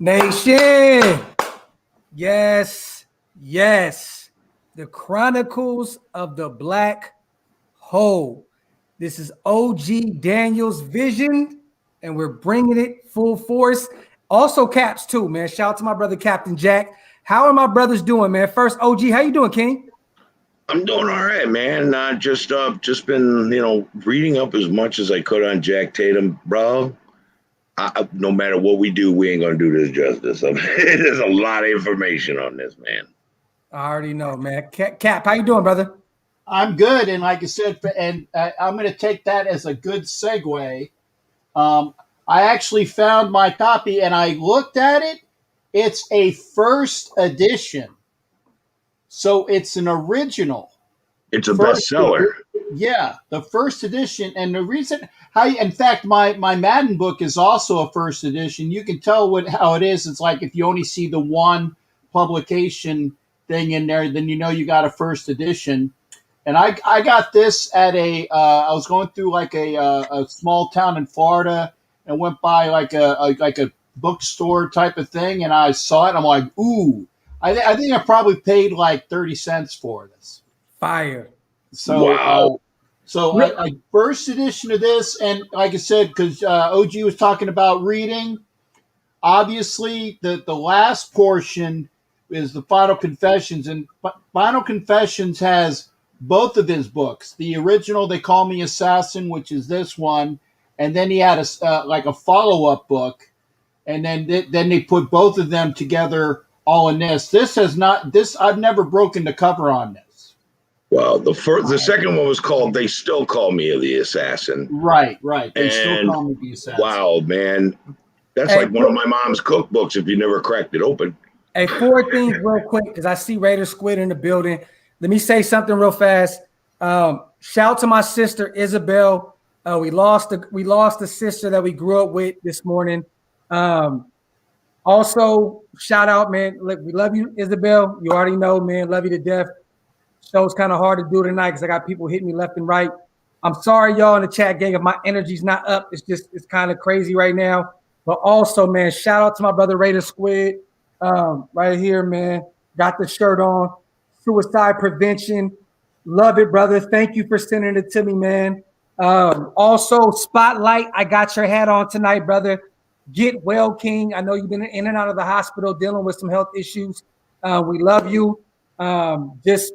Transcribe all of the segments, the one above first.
Nation. Yes, yes. The Chronicles of the Blackhole. This is OG Daniel's vision, and we're bringing it full force. Also, Caps too, man. Shout out to my brother Captain Jack. How are my brothers doing, man? First, OG, how you doing, King? I'm doing all right, man. Just been, reading up as much as I could on Jack Tatum, bro. No matter what we do, we ain't gonna do this justice. I mean, there's a lot of information on this, man. I already know, man. Cap, how you doing, brother? I'm good, and like I said, and I'm going to take that as a good segue. I actually found my copy, and I looked at it. It's a first edition, so it's an original. It's a bestseller. Yeah, the first edition, and the reason in fact, my Madden book is also a first edition. You can tell how it is. It's like if you only see the one publication thing in there, then you know you got a first edition. And I got this at I was going through like a small town in Florida and went by like a bookstore type of thing, and I saw it. I'm like, ooh, I think I probably paid like 30 cents for this. Fire. So, wow. I first edition of this, and like I said, because OG was talking about reading, obviously the last portion is the Final Confessions, and Final Confessions has both of his books. The original, They Call Me Assassin, which is this one, and then he had a follow-up book, and then they put both of them together all in this. I've never broken the cover on this. Well, the second one was called They Still Call Me the Assassin. Right. They still call me the assassin. Wow, man. That's like one of my mom's cookbooks if you never cracked it open. Hey, 4 things real quick, because I see Raider Squid in the building. Let me say something real fast. Shout to my sister Isabel. We lost the sister that we grew up with this morning. Also, shout out, man. Look, we love you, Isabel. You already know, man. Love you to death. Show's kind of hard to do tonight because I got people hitting me left and right. I'm sorry, y'all in the chat gang, if my energy's not up. It's kind of crazy right now. But also, man, shout out to my brother Raider Squid. Right here, man. Got the shirt on. Suicide prevention. Love it, brother. Thank you for sending it to me, man. Also, Spotlight, I got your hat on tonight, brother. Get well, King. I know you've been in and out of the hospital dealing with some health issues. We love you. Just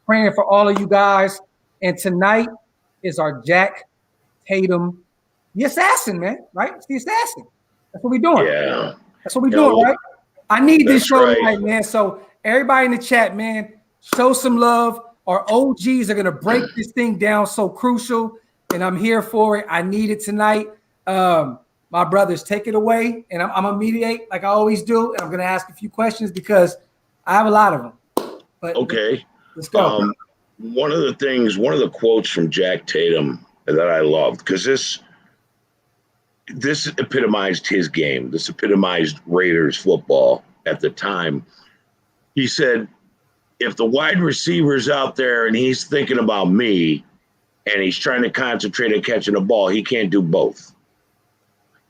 praying for all of you guys. And tonight is our Jack Tatum, the assassin, man. Right? It's the assassin. That's what we're doing. Yeah. That's what we're doing, right? I need this show right. tonight, man. So everybody in the chat, man, show some love. Our OGs are gonna break this thing down. So crucial, and I'm here for it. I need it tonight. My brothers, take it away, and I'm gonna mediate like I always do, and I'm gonna ask a few questions because I have a lot of them. But okay, let's go. One of the quotes from Jack Tatum that I loved, because this epitomized his game. This epitomized Raiders football at the time. He said, if the wide receiver's out there and he's thinking about me and he's trying to concentrate on catching the ball, he can't do both.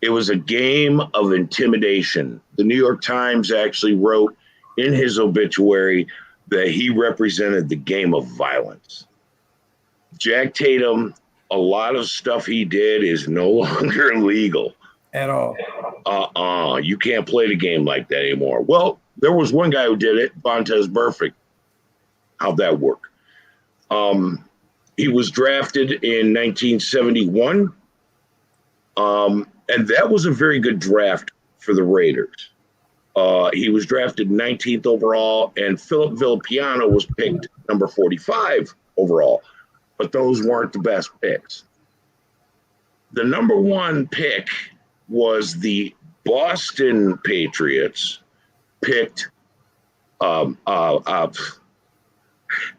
It was a game of intimidation. The New York Times actually wrote in his obituary that he represented the game of violence. Jack Tatum, a lot of stuff he did is no longer legal. At all. You can't play the game like that anymore. Well, there was one guy who did it, Vontez Burfict. How'd that work? He was drafted in 1971. And that was a very good draft for the Raiders. He was drafted 19th overall, and Philip Villapiano was picked number 45 overall. But those weren't the best picks. The number one pick was the Boston Patriots picked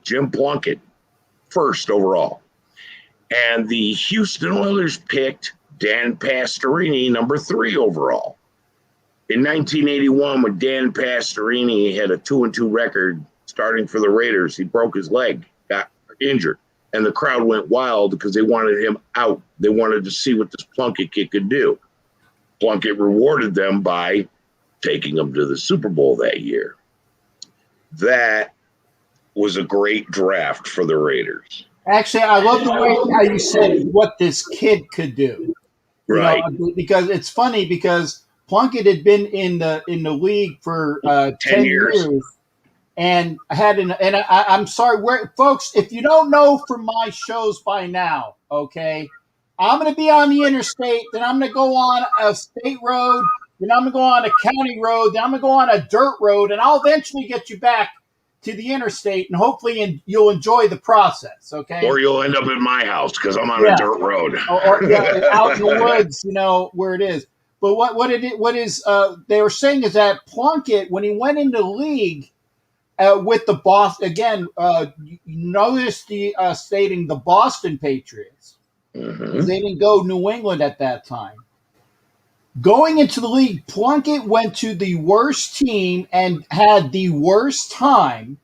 Jim Plunkett first overall. And the Houston Oilers picked Dan Pastorini number 3 overall. In 1981, when Dan Pastorini had a 2-2 record starting for the Raiders, he broke his leg, got injured, and the crowd went wild because they wanted him out. They wanted to see what this Plunkett kid could do. Plunkett rewarded them by taking them to the Super Bowl that year. That was a great draft for the Raiders. Actually, I love the way how you said what this kid could do. Right. Because it's funny because Plunkett had been in the league for 10 years and I'm sorry, folks, if you don't know from my shows by now, okay, I'm going to be on the interstate, then I'm going to go on a state road, then I'm going to go on a county road, then I'm going to go on a dirt road, and I'll eventually get you back to the interstate, and hopefully you'll enjoy the process, okay? Or you'll end up in my house because I'm on a dirt road. or out in the woods, where it is. But they were saying is that Plunkett, when he went into the league with the Boston, again, notice the stating the Boston Patriots. Mm-hmm. They didn't go New England at that time. Going into the league, Plunkett went to the worst team and had the worst time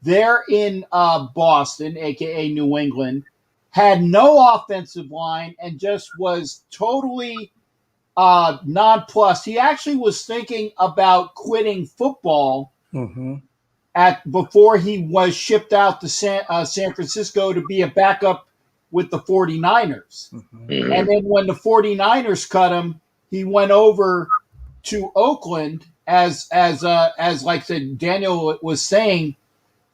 there in Boston, a.k.a. New England, had no offensive line and just was totally nonplussed. He actually was thinking about quitting football before he was shipped out to San Francisco to be a backup with the 49ers. Mm-hmm. And then when the 49ers cut him, he went over to Oakland as like I said, Daniel was saying,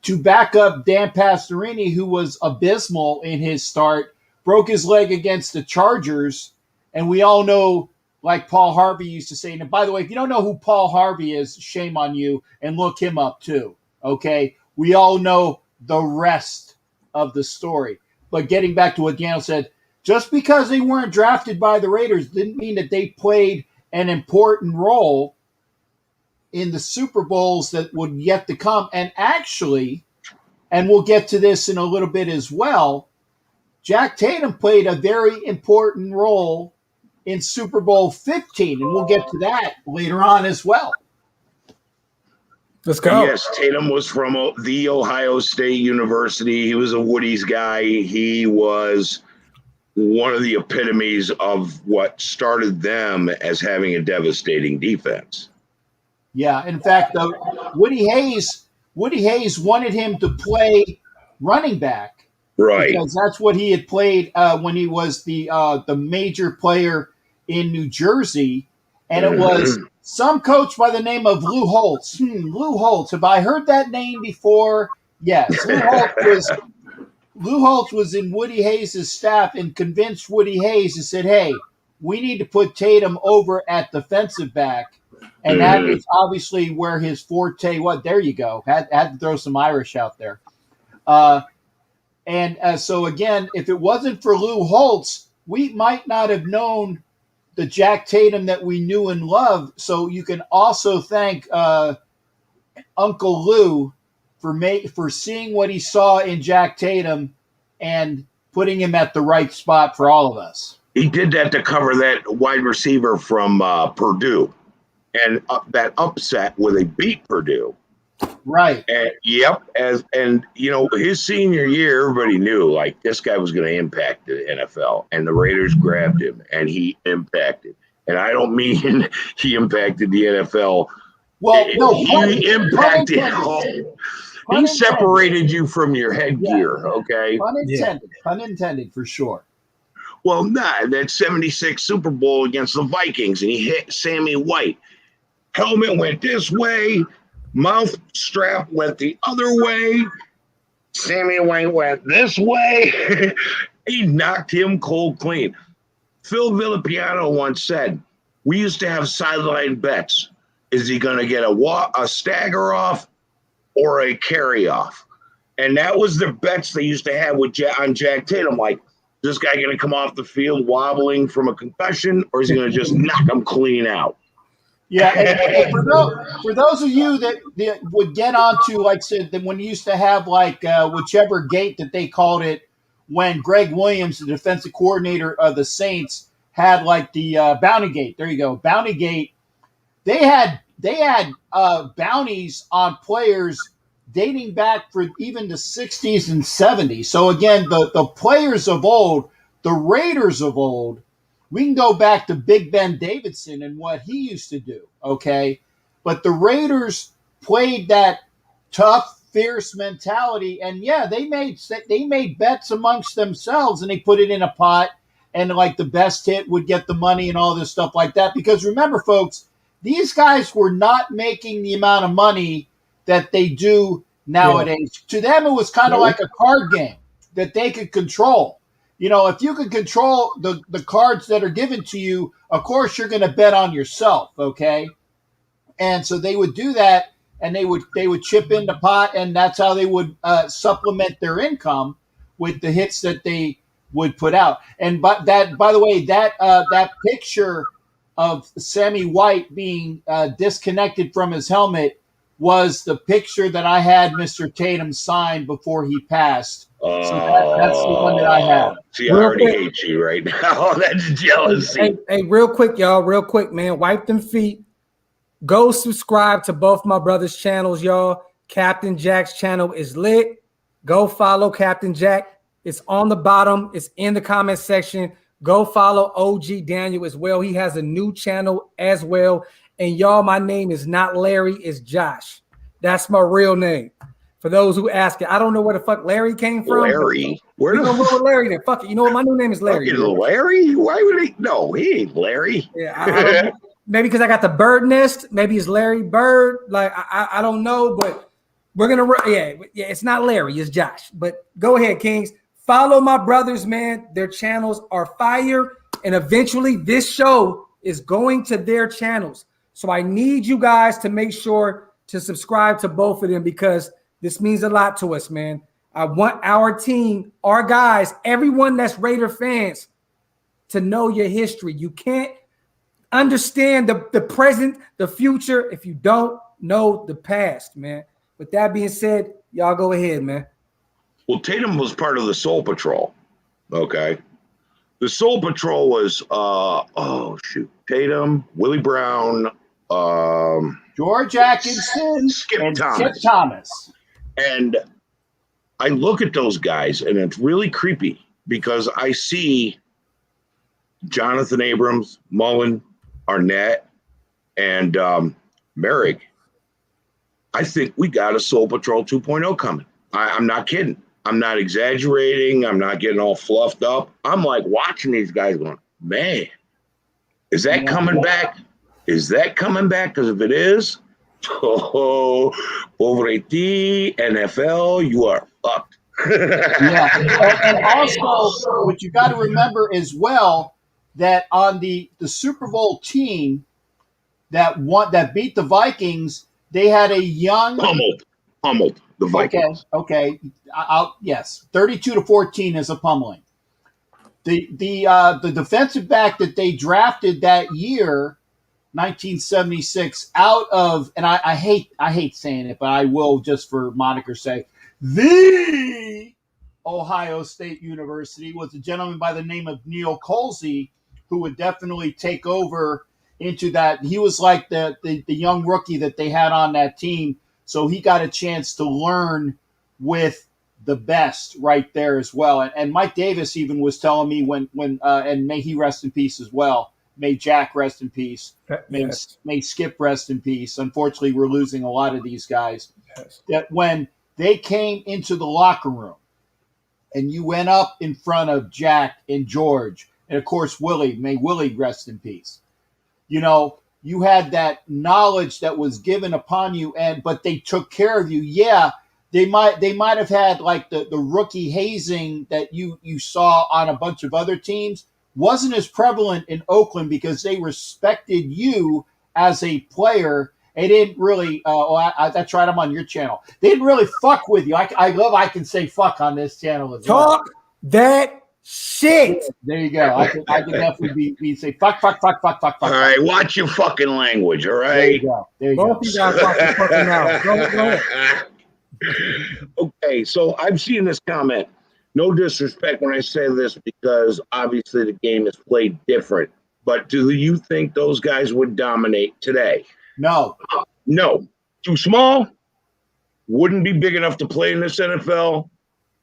to back up Dan Pastorini, who was abysmal in his start, broke his leg against the Chargers. And we all know, like Paul Harvey used to say, and by the way, if you don't know who Paul Harvey is, shame on you, and look him up too, okay? We all know the rest of the story. But getting back to what Daniel said, just because they weren't drafted by the Raiders didn't mean that they played an important role in the Super Bowls that would yet to come. And actually, and we'll get to this in a little bit as well, Jack Tatum played a very important role in Super Bowl 15, and we'll get to that later on as well. Let's go. Yes, Tatum was from the Ohio State University. He was a Woody's guy. He was one of the epitomes of what started them as having a devastating defense. Yeah, in fact, Woody Hayes wanted him to play running back, right? Because that's what he had played when he was the major player in New Jersey, and it was some coach by the name of Lou Holtz. Lou Holtz. Have I heard that name before? Yes, Lou Holtz was in Woody Hayes' staff and convinced Woody Hayes and said, "Hey, we need to put Tatum over at defensive back." And that is obviously where his forte was. There you go. Had to throw some Irish out there. So, again, if it wasn't for Lou Holtz, we might not have known the Jack Tatum that we knew and loved. So you can also thank Uncle Lou for seeing what he saw in Jack Tatum and putting him at the right spot for all of us. He did that to cover that wide receiver from Purdue. And that upset where they beat Purdue. Right. And, his senior year, everybody knew, like, this guy was going to impact the NFL. And the Raiders grabbed him, and he impacted. And I don't mean he impacted the NFL. Well, no. He impacted. He separated you from your headgear, okay? Pun intended, for sure. Well, that 76 Super Bowl against the Vikings, and he hit Sammy White. Helmet went this way. Mouth strap went the other way. Sammy White went this way. He knocked him cold clean. Phil Villapiano once said, we used to have sideline bets. Is he going to get a stagger off or a carry off? And that was the bets they used to have on Jack Tatum. Like, is this guy going to come off the field wobbling from a concussion, or is he going to just knock him clean out? Yeah, and for those of you that would get onto, like I said, that when you used to have whichever gate that they called it, when Greg Williams, the defensive coordinator of the Saints, had like the bounty gate. There you go, bounty gate. They had bounties on players dating back for even the 60s and 70s. So again, the players of old, the Raiders of old. We can go back to Big Ben Davidson and what he used to do, okay? But the Raiders played that tough, fierce mentality, and yeah, they made bets amongst themselves, and they put it in a pot, and like the best hit would get the money and all this stuff like that. Because remember, folks, these guys were not making the amount of money that they do nowadays. Yeah. To them, it was kind of like a card game that they could control. If you could control the cards that are given to you, of course you're going to bet on yourself, okay? And so they would do that, and they would chip in the pot, and that's how they would supplement their income with the hits that they would put out. And by the way, that picture of Sammy White being disconnected from his helmet was the picture that I had Mr. Tatum sign before he passed. So that's the one that I have. See, I already hate you right now. That's jealousy. Hey, real quick, y'all. Real quick, man. Wipe them feet. Go subscribe to both my brothers' channels, y'all. Captain Jack's channel is lit. Go follow Captain Jack. It's on the bottom. It's in the comment section. Go follow OG Daniel as well. He has a new channel as well. And y'all, my name is not Larry. It's Josh. That's my real name. For those who ask it, I don't know where the fuck Larry came from. Larry? Where the fuck with Larry then? Fuck it. You know what? My new name is Larry. Larry? Why would he? No, he ain't Larry. Yeah, I don't know. Maybe because I got the bird nest. Maybe it's Larry Bird. Like, I don't know, but we're going to, yeah, it's not Larry. It's Josh. But go ahead, Kings. Follow my brothers, man. Their channels are fire. And eventually this show is going to their channels. So I need you guys to make sure to subscribe to both of them because this means a lot to us, man. I want our team, our guys, everyone that's Raider fans to know your history. You can't understand the present, the future, if you don't know the past, man. With that being said, y'all go ahead, man. Well, Tatum was part of the Soul Patrol, okay? The Soul Patrol was, Tatum, Willie Brown, George Atkinson, Skip Thomas. And I look at those guys, and it's really creepy because I see Jonathan Abrams, Mullen, Arnett, and Merrick. I think we got a Soul Patrol 2.0 coming. I'm not kidding. I'm not exaggerating. I'm not getting all fluffed up. I'm like watching these guys going, man, is that coming back? Is that coming back? Because if it is, pobre ti, NFL, you are fucked. Yeah. And also, what you got to remember as well, that on the Super Bowl team that beat the Vikings, they had a young pummeled the Vikings. Okay. Yes, 32-14 is a pummeling. The defensive back that they drafted that year, 1976, out of, and I hate saying it, but I will just for moniker's sake, the Ohio State University, was a gentleman by the name of Neil Colsey, who would definitely take over into that. He was like the young rookie that they had on that team. So he got a chance to learn with the best right there as well. And Mike Davis even was telling me when and may he rest in peace as well. May Jack rest in peace. May Skip rest in peace. Unfortunately, we're losing a lot of these guys. Yes. That when they came into the locker room and you went up in front of Jack and George, and of course, Willie, may Willie rest in peace. You had that knowledge that was given upon you, but they took care of you. Yeah, they might have had like the rookie hazing that you saw on a bunch of other teams. Wasn't as prevalent in Oakland because they respected you as a player. They didn't really, that's right, I'm on your channel. They didn't really fuck with you. I love I can say fuck on this channel as well. Talk that shit. There you go. I can definitely be say fuck. All right, watch your fucking language, all right? There you go. Both of you guys watch your fucking mouth. Go ahead. Okay, so I've seen this comment. No disrespect when I say this because obviously the game is played different. But do you think those guys would dominate today? No. No. Too small. Wouldn't be big enough to play in this NFL.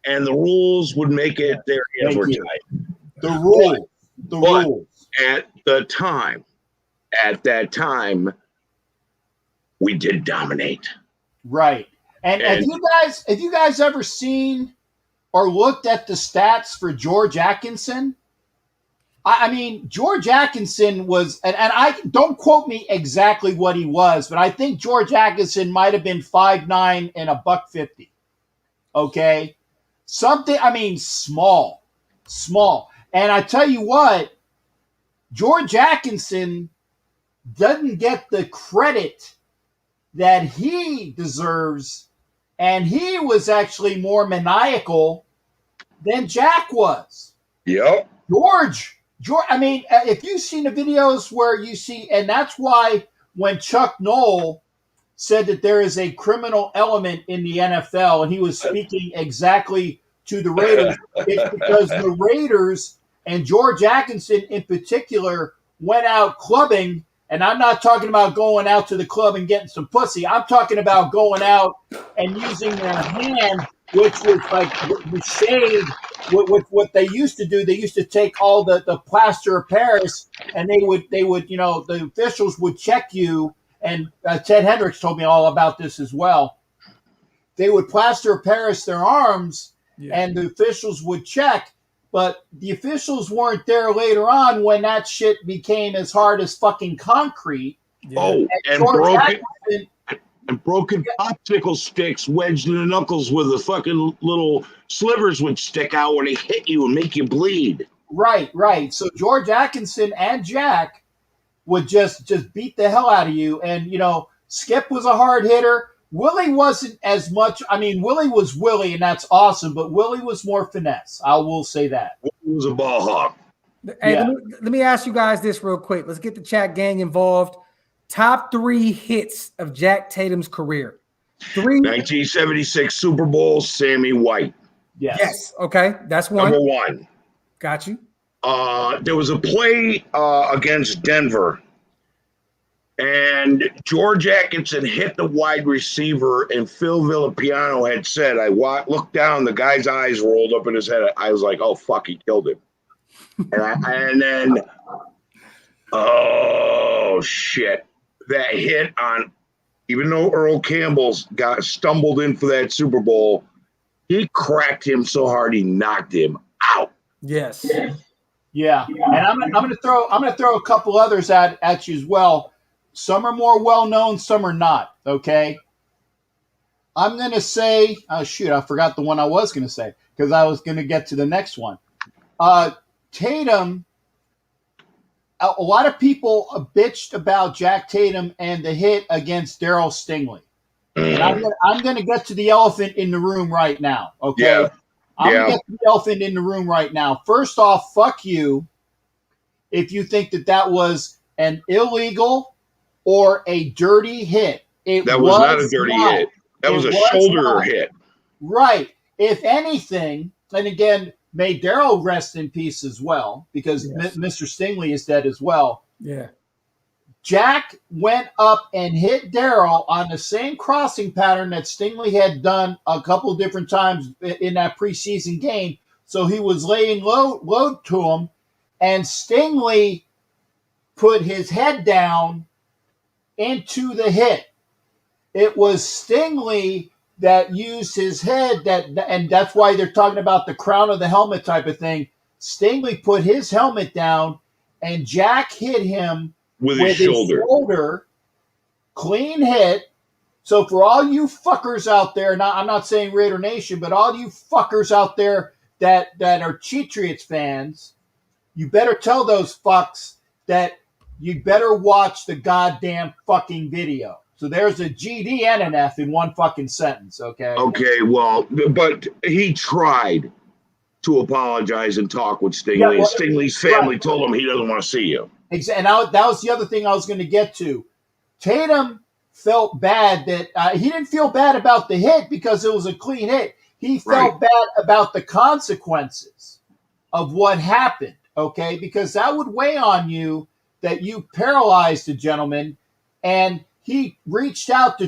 And the rules would make it their hands were tied. The rules. At that time, we did dominate. Right. And have you guys ever seen or looked at the stats for George Atkinson? I mean, George Atkinson was, and I don't quote me exactly what he was, but I think George Atkinson might have been 5'9" and $150. Okay. Something, I mean, small. And I tell you what, George Atkinson doesn't get the credit that he deserves, and he was actually more maniacal than Jack was. Yep. George, I mean, if you've seen the videos where you see, and that's why when Chuck Noll said that there is a criminal element in the NFL, and he was speaking exactly to the Raiders, it's because the Raiders and George Atkinson in particular went out clubbing. And I'm not talking about going out to the club and getting some pussy. I'm talking about going out and using their hand, which was like the shade. With what they used to do, they used to take all the plaster of Paris, and they would, the officials would check you. And Ted Hendricks told me all about this as well. They would plaster of Paris their arms, and the officials would check. But the officials weren't there later on when that shit became as hard as fucking concrete. Yeah. Oh, and broken popsicle sticks wedged in the knuckles with the fucking little slivers would stick out when they hit you and make you bleed. Right. So George Atkinson and Jack would just beat the hell out of you. And, Skip was a hard hitter. Willie wasn't as much. I mean, Willie was Willie, and that's awesome, but Willie was more finesse. I will say that. Willie was a ball hawk. Hey, let me ask you guys this real quick. Let's get the chat gang involved. Top 3 hits of Jack Tatum's career. 1976 Super Bowl, Sammy White. Yes. Okay. That's one. Number 1. Got you. There was a play against Denver. And George Atkinson hit the wide receiver, and Phil Villapiano had said, I looked down, the guy's eyes rolled up in his head. I was like, oh, fuck, he killed him. And then, oh, shit. That hit on, even though Earl Campbell's got stumbled in for that Super Bowl, he cracked him so hard he knocked him out. Yes. Yeah. And I'm gonna throw a couple others at you as well. Some are more well-known, some are not, okay? I'm going to say, oh, shoot, I forgot the one I was going to say because I was going to get to the next one. Tatum, a lot of people bitched about Jack Tatum and the hit against Darryl Stingley. And I'm going to get to the elephant in the room right now, okay? Yeah. I'm going to get to the elephant in the room right now. First off, fuck you if you think that was an illegal or a dirty hit. That was not a dirty hit. That was a shoulder hit. Right. If anything, and again, may Darryl rest in peace as well, because Mr. Stingley is dead as well. Yeah. Jack went up and hit Darryl on the same crossing pattern that Stingley had done a couple of different times in that preseason game. So he was laying load to him, and Stingley put his head down into the hit. It was Stingley that used his head, and that's why they're talking about the crown of the helmet type of thing. Stingley put his helmet down, and Jack hit him with his shoulder. Clean hit. So for all you fuckers out there, I'm not saying Raider Nation, but all you fuckers out there that are Cheatriots fans, you better tell those fucks that you better watch the goddamn fucking video. So there's a GD and an F in one fucking sentence, okay? Okay, well, but he tried to apologize and talk with Stingley. Stingley's family told him he doesn't want to see you. Exactly. And that was the other thing I was going to get to. Tatum felt bad that he didn't feel bad about the hit because it was a clean hit. He felt bad about the consequences of what happened, okay? Because that would weigh on you that you paralyzed the gentleman, and he reached out to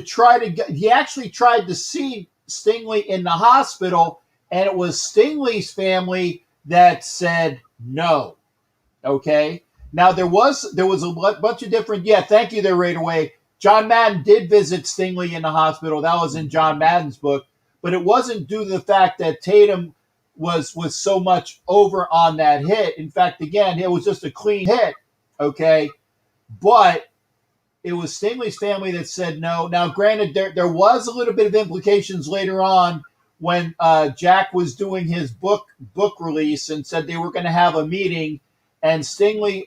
he actually tried to see Stingley in the hospital, and it was Stingley's family that said no, okay? Now, there was a bunch of different, thank you there, Raider Way. John Madden did visit Stingley in the hospital. That was in John Madden's book, but it wasn't due to the fact that Tatum was so much over on that hit. In fact, again, it was just a clean hit, okay? But it was Stingley's family that said no. Now, granted, there was a little bit of implications later on when Jack was doing his book release and said they were going to have a meeting, and Stingley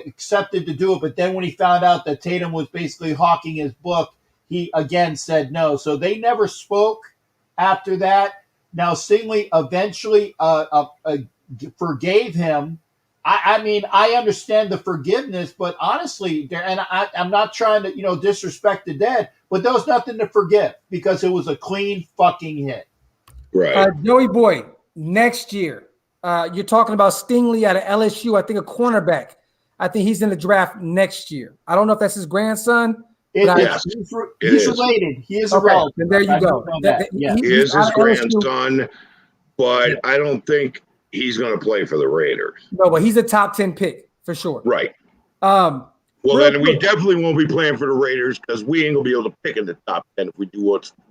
accepted to do it. But then when he found out that Tatum was basically hawking his book, he again said no. So they never spoke after that. Now, Stingley eventually forgave him. I mean, I understand the forgiveness, but honestly, and I'm not trying to, disrespect the dead, but there was nothing to forgive because it was a clean fucking hit. Right. Joey Boy, next year, you're talking about Stingley out of LSU, I think a cornerback. I think he's in the draft next year. I don't know if that's his grandson. Yes, he's related. He is a relative. And there you go. He is his grandson, but I don't think he's going to play for the Raiders. No, but he's a top 10 pick for sure. Right. Well, then we definitely won't be playing for the Raiders because we ain't going to be able to pick in the top 10 if we do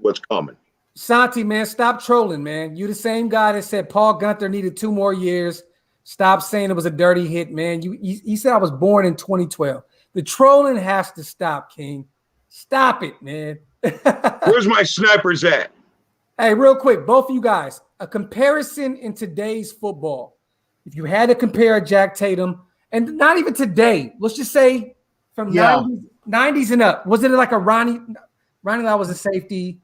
what's coming. Santi, man, stop trolling, man. You the same guy that said Paul Gunther needed 2 more years. Stop saying it was a dirty hit, man. You said I was born in 2012. The trolling has to stop, King. Stop it, man. Where's my snipers at? Hey, real quick, both of you guys, a comparison in today's football. If you had to compare Jack Tatum, and not even today, let's just say from 90s and up, was it like a Ronnie Lott was a safety?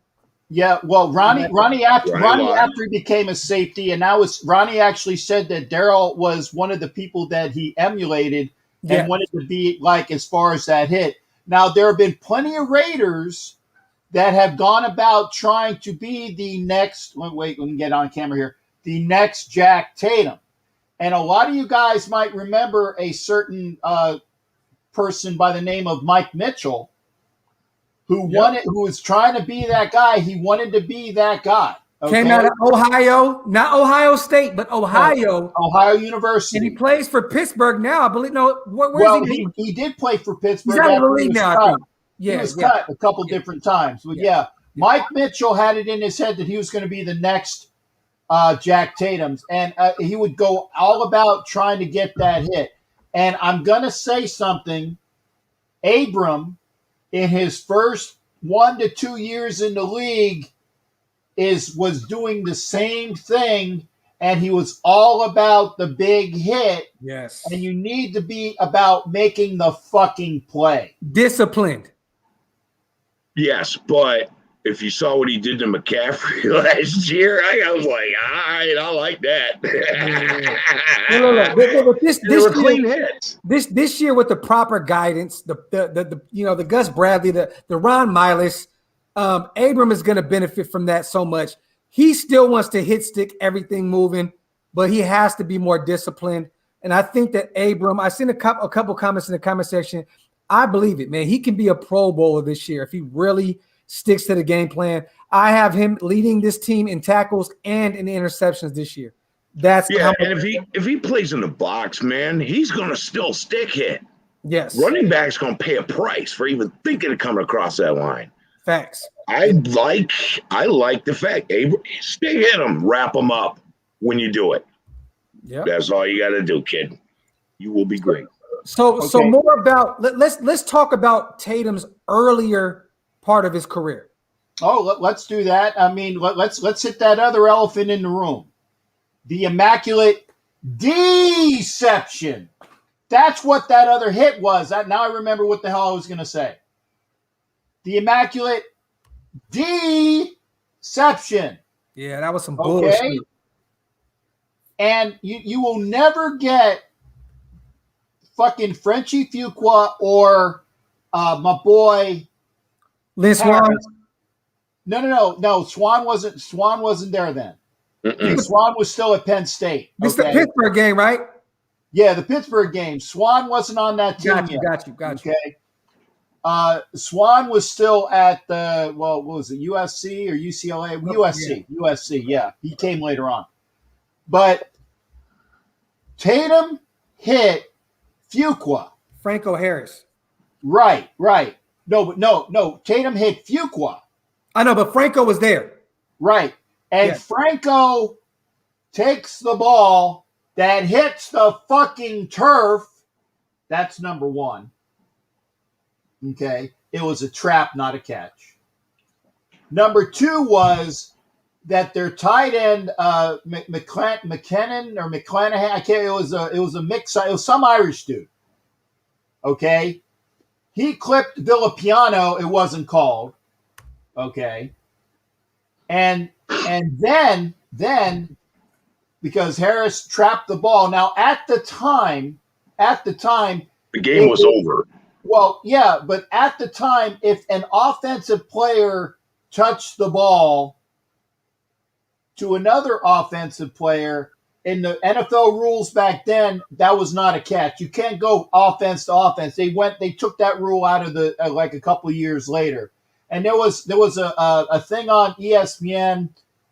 Yeah, well, Ronnie after he became a safety, and now Ronnie actually said that Darryl was one of the people that he emulated and wanted to be like as far as that hit. Now, there have been plenty of Raiders that have gone about trying to be the next, wait, we can get on camera here, the next Jack Tatum. And a lot of you guys might remember a certain person by the name of Mike Mitchell who was trying to be that guy. He wanted to be that guy. Okay? Came out of Ohio, not Ohio State, but Ohio University. And he plays for Pittsburgh now, I believe. No, where's he did play for Pittsburgh. He's out of the league now, I think. Yeah, he was cut a couple different times. But Mike Mitchell had it in his head that he was going to be the next Jack Tatum's. And he would go all about trying to get that hit. And I'm going to say something. Abram, in his first 1 to 2 years in the league, was doing the same thing, and he was all about the big hit. Yes. And you need to be about making the fucking play. Disciplined. Yes, but if you saw what he did to McCaffrey last year, I was like, all right, I like that. This clean hits. This year with the proper guidance, the Gus Bradley, the Ron Miles, Abram is going to benefit from that so much. He still wants to hit stick everything moving, but he has to be more disciplined. And I think that Abram, I seen a couple comments in the comment section. I believe it, man. He can be a Pro Bowler this year if he really sticks to the game plan. I have him leading this team in tackles and in interceptions this year. And if he plays in the box, man, he's gonna still stick hit. Yes. Running back's gonna pay a price for even thinking of coming across that line. Facts. I like the fact stick hit him, wrap him up when you do it. Yeah. That's all you gotta do, kid. You will be great. So more about let's talk about Tatum's earlier part of his career. Oh, let's do that. I mean, let's hit that other elephant in the room. The Immaculate Deception. That's what that other hit was. Now I remember what the hell I was going to say. The Immaculate Deception. Yeah, that was some bullshit. And you will never get fucking Frenchie Fuqua or my boy Lynn Swan. No. Swan wasn't there then. Swan was still at Penn State. It's the Pittsburgh game, right? Yeah, the Pittsburgh game. Swan wasn't on that team yet. Got you. Okay. Swan was still at what was it, USC or UCLA? USC, yeah. He came later on. But Tatum hit Fuqua. Franco Harris. Right. No. Tatum hit Fuqua. I know, but Franco was there. Right. And Yes. Franco takes the ball that hits the fucking turf. That's number one. Okay. It was a trap, not a catch. Number two was that their tight end, McKinnon or McClanahan, I can't. It was a mix. It was some Irish dude. Okay, he clipped Villapiano. It wasn't called. Okay, and then because Harris trapped the ball. Now at the time, The game was over. well, yeah, but at the time, if an offensive player touched the ball to another offensive player, in the NFL rules back then, that was not a catch. You can't go offense to offense. They took that rule out of the like a couple of years later. And there was a thing on ESPN,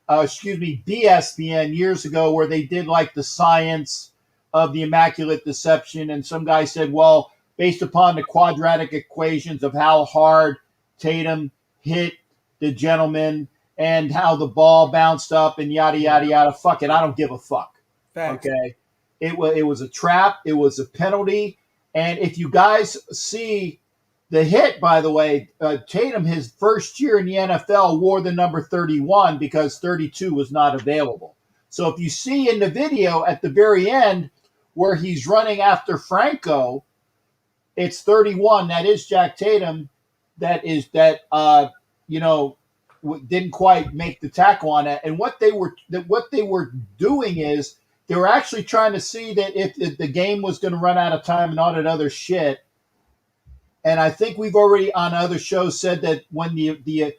BSPN years ago where they did like the science of the Immaculate Deception, and some guy said, well, based upon the quadratic equations of how hard Tatum hit the gentleman and how the ball bounced up and yada, yada, yada. Fuck it. I don't give a fuck. Facts. Okay. It was a trap. It was a penalty. And if you guys see the hit, by the way, Tatum, his first year in the NFL, wore the number 31 because 32 was not available. So if you see in the video at the very end where he's running after Franco, it's 31. That is Jack Tatum. Didn't quite make the tackle on it. And what they were doing is they were actually trying to see that if the game was going to run out of time and all that other shit. And I think we've already on other shows said that when the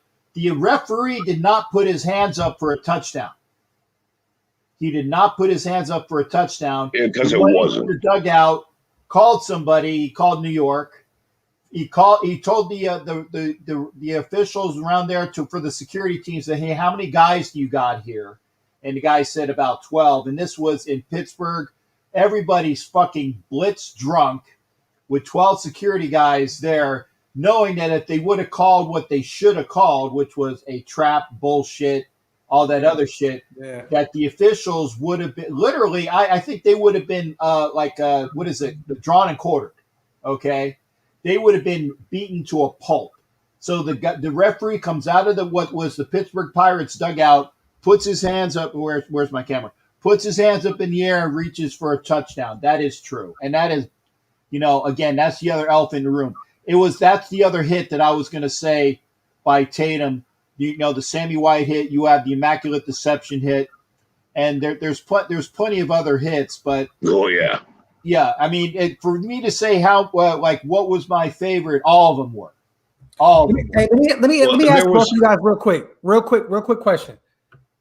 referee did not put his hands up for a touchdown. He did not put his hands up for a touchdown. Because it wasn't. The dugout, called somebody. He called New York. He told the officials around there for the security teams that, hey, how many guys do you got here? And the guy said about 12. And this was in Pittsburgh. Everybody's fucking blitz drunk with 12 security guys there, knowing that if they would have called what they should have called, which was a trap, bullshit, all that other shit, that the officials would have been literally, I think they would have been drawn and quartered. Okay. They would have been beaten to a pulp. So the referee comes out of what was the Pittsburgh Pirates dugout, puts his hands up. Where's my camera? Puts his hands up in the air and reaches for a touchdown. That is true. And that is, again, that's the other elephant in the room. That's the other hit that I was going to say by Tatum. The Sammy White hit. You have the Immaculate Deception hit, and there's plenty of other hits. But oh yeah. Yeah, I mean, for me to say what was my favorite, all of them were. All of them. Hey, let me ask both of you guys real quick question.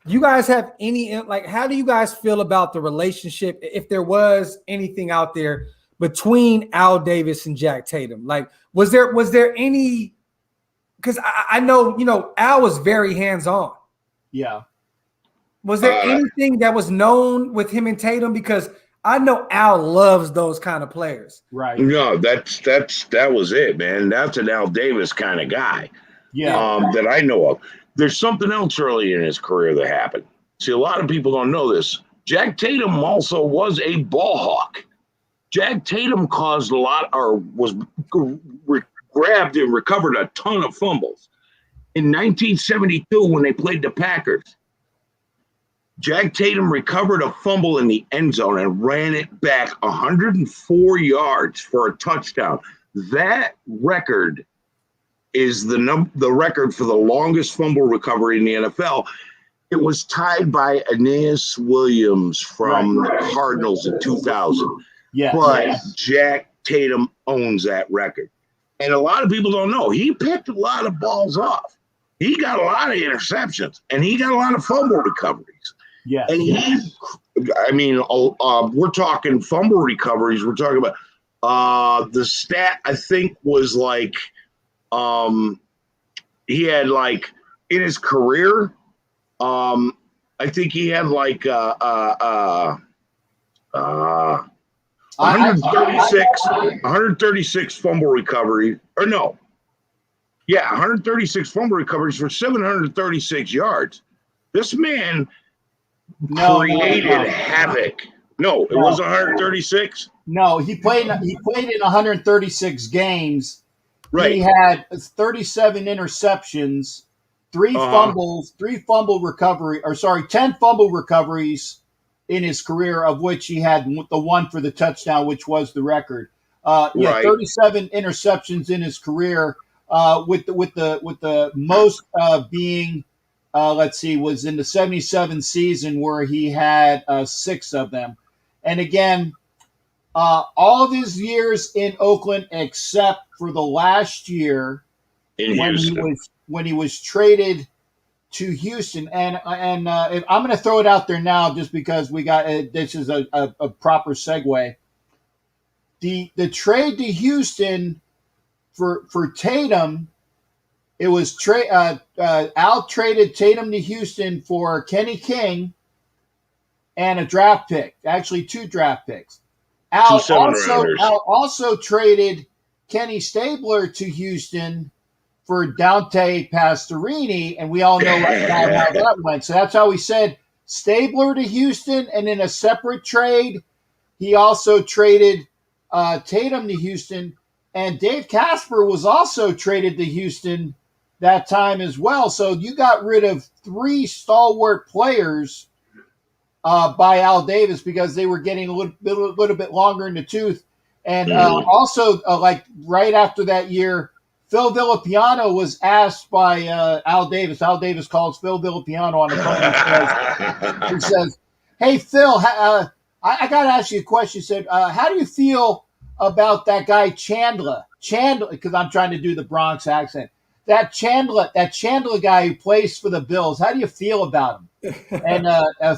Do you guys have any how do you guys feel about the relationship, if there was anything out there between Al Davis and Jack Tatum? Like, was there any? Because I know Al was very hands-on. Yeah. Was there anything that was known with him and Tatum? Because I know Al loves those kind of players. Right. No, that was it, man. That's an Al Davis kind of guy. Yeah. That I know of. There's something else early in his career that happened. See, a lot of people don't know this. Jack Tatum also was a ball hawk. Jack Tatum caused was grabbed and recovered a ton of fumbles. In 1972, when they played the Packers, Jack Tatum recovered a fumble in the end zone and ran it back 104 yards for a touchdown. That record is the record for the longest fumble recovery in the NFL. It was tied by Aeneas Williams from the Cardinals in 2000. Yeah. But Jack Tatum owns that record. And a lot of people don't know. He picked a lot of balls off. He got a lot of interceptions, and he got a lot of fumble recoveries. Yeah. And we're talking fumble recoveries. We're talking about the stat, I think, was like he had in his career, I think he had 136 fumble recovery, or no, Yeah, 136 fumble recoveries for 736 yards. This man created havoc. No, it was 136. No, he played in 136 games. Right. He had 37 interceptions, 10 fumble recoveries in his career, of which he had the one for the touchdown, which was the record. Right. 37 interceptions in his career, with the most being, was in the 77 season where he had 6 of them. And again, all of his years in Oakland, except for the last year when he was traded to Houston. And I'm going to throw it out there now, just because we got this is a proper segue. The trade to Houston for Tatum, it was Al traded Tatum to Houston for Kenny King and a draft pick, actually 2 draft picks. Al also traded Kenny Stabler to Houston for Dante Pastorini, and we all know how that went. So that's how we said Stabler to Houston, and in a separate trade, he also traded Tatum to Houston, and Dave Casper was also traded to Houston that time as well. So you got rid of 3 stalwart players by Al Davis because they were getting a little bit longer in the tooth. And also, right after that year, Phil Villapiano was asked by Al Davis. Al Davis calls Phil Villapiano on the phone. He says, "Hey, Phil, I got to ask you a question." He said, "How do you feel about that guy Chandler, because I'm trying to do the Bronx accent. That Chandler guy who plays for the Bills. How do you feel about him?" And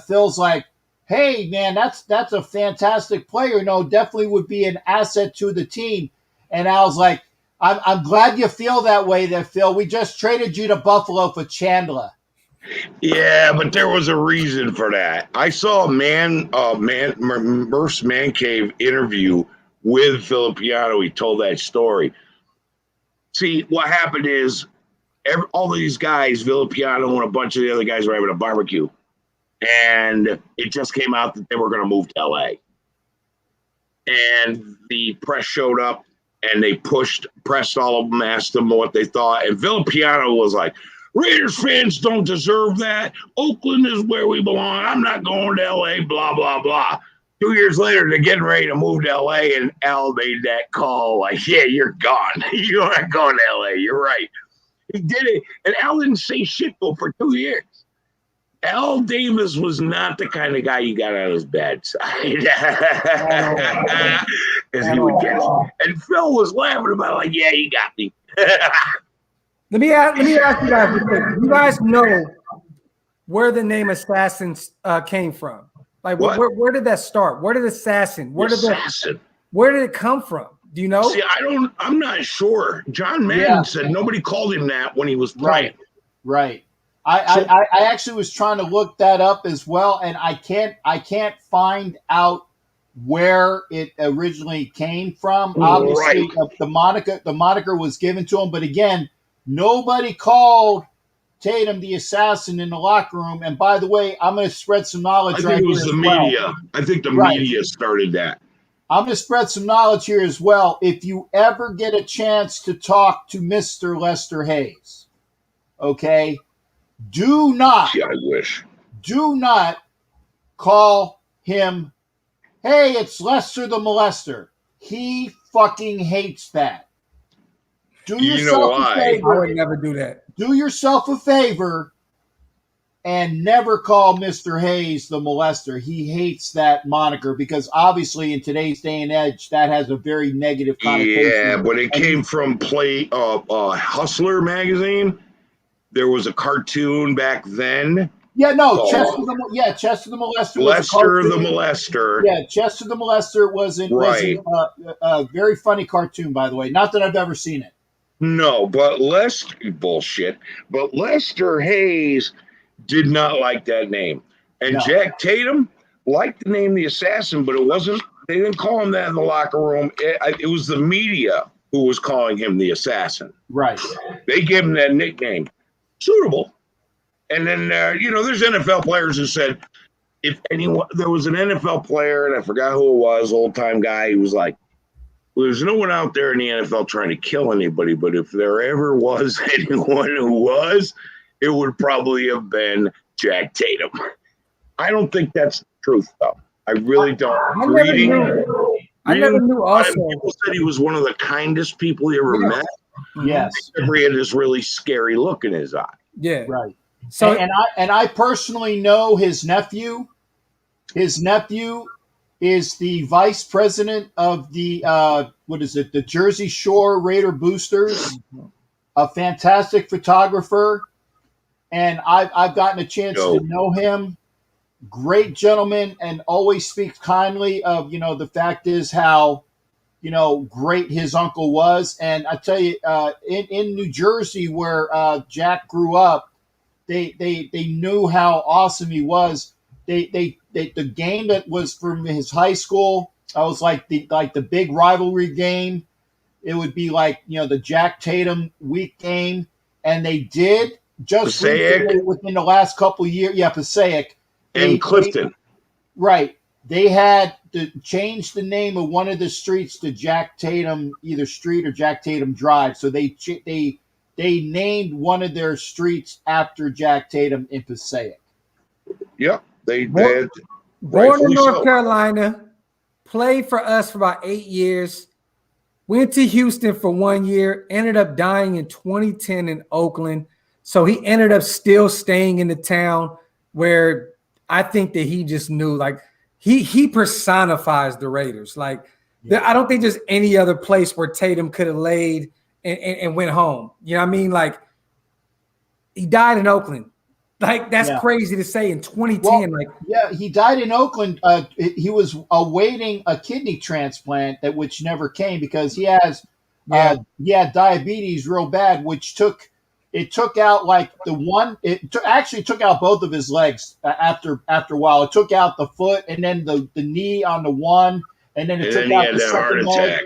Phil's like, "Hey, man, that's a fantastic player. No, definitely would be an asset to the team." And Al's like, I'm glad you feel that way there, Phil. We just traded you to Buffalo for Chandler." Yeah, but there was a reason for that. I saw Murph's Man Cave interview with Villapiano. He told that story. See, what happened is all these guys, Villapiano and a bunch of the other guys, were having a barbecue. And it just came out that they were going to move to L.A. And the press showed up, and they pressed all of them, asked them what they thought. And Villapiano was like, "Raiders fans don't deserve that. Oakland is where we belong. I'm not going to L.A., blah, blah, blah." 2 years later, they're getting ready to move to L.A., and Al made that call like, "Yeah, you're gone. You're not going to L.A. You're right." He did it. And Al didn't say shit, though, for 2 years. Al Davis was not the kind of guy you got on his bad side. Because he would get it. And Phil was laughing about it, like, "Yeah, you got me." Let me ask you guys real quick. You guys know where the name Assassins came from? Like, where did that start? Where did Assassin? Where did it come from? Do you know? See, I'm not sure. John Madden said nobody called him that when he was playing. Right. I actually was trying to look that up as well, and I can't find out where it originally came from. Obviously, the moniker was given to him, but again, nobody called Tatum the assassin in the locker room. And by the way, I'm going to spread some knowledge. I think it was the media. I think the media started that. I'm going to spread some knowledge here as well. If you ever get a chance to talk to Mr. Lester Hayes, okay, do not call him, "Hey, it's Lester the molester." He fucking hates that. Do yourself a favor. I would never do that. Do yourself a favor and never call Mr. Hayes the molester. He hates that moniker because obviously in today's day and age, that has a very negative connotation. Yeah, but it came from Hustler magazine. There was a cartoon back then. Yeah, no, Chester the Molester. Lester the Molester. Yeah, Chester the Molester was a very funny cartoon, by the way. Not that I've ever seen it. No, but Lester Hayes did not like that name. And Jack Tatum liked the name the Assassin, but it wasn't. They didn't call him that in the locker room. It was the media who was calling him the assassin. Right. They gave him that nickname. Suitable. And then, there's NFL players who said, if anyone, there was an NFL player, and I forgot who it was, old-time guy, he was like, well, there's no one out there in the NFL trying to kill anybody, but if there ever was anyone who was, it would probably have been Jack Tatum. I don't think that's the truth, though. I really don't. I never knew also. People said he was one of the kindest people you ever met. Yes. He had this really scary look in his eye. Yeah. Right. So and I personally know his nephew. His nephew is the vice president of the the Jersey Shore Raider Boosters, a fantastic photographer, and I've gotten a chance to know him. Great gentleman, and always speaks kindly of the fact is how great his uncle was. And I tell you, in New Jersey where Jack grew up, they knew how awesome he was. The game that was from his high school, I was like the big rivalry game. It would be like the Jack Tatum week game, and they did just recently, within the last couple of years. Yeah, Passaic and Clifton. Right, they had to change the name of one of the streets to Jack Tatum either Street or Jack Tatum Drive. So they named one of their streets after Jack Tatum in Passaic. Yep. They did. Born in North Carolina, played for us for about 8 years, went to Houston for 1 year, ended up dying in 2010 in Oakland. So he ended up still staying in the town where I think that he just knew, like, he personifies the Raiders. Like, I don't think there's any other place where Tatum could have laid and went home. You know what I mean? Like, he died in Oakland. Like, that's crazy to say in 2010. Well, he died in Oakland. He was awaiting a kidney transplant which never came because he has diabetes real bad, which took out like actually took out both of his legs after a while. It took out the foot and then the knee on the one, and then took out the second leg.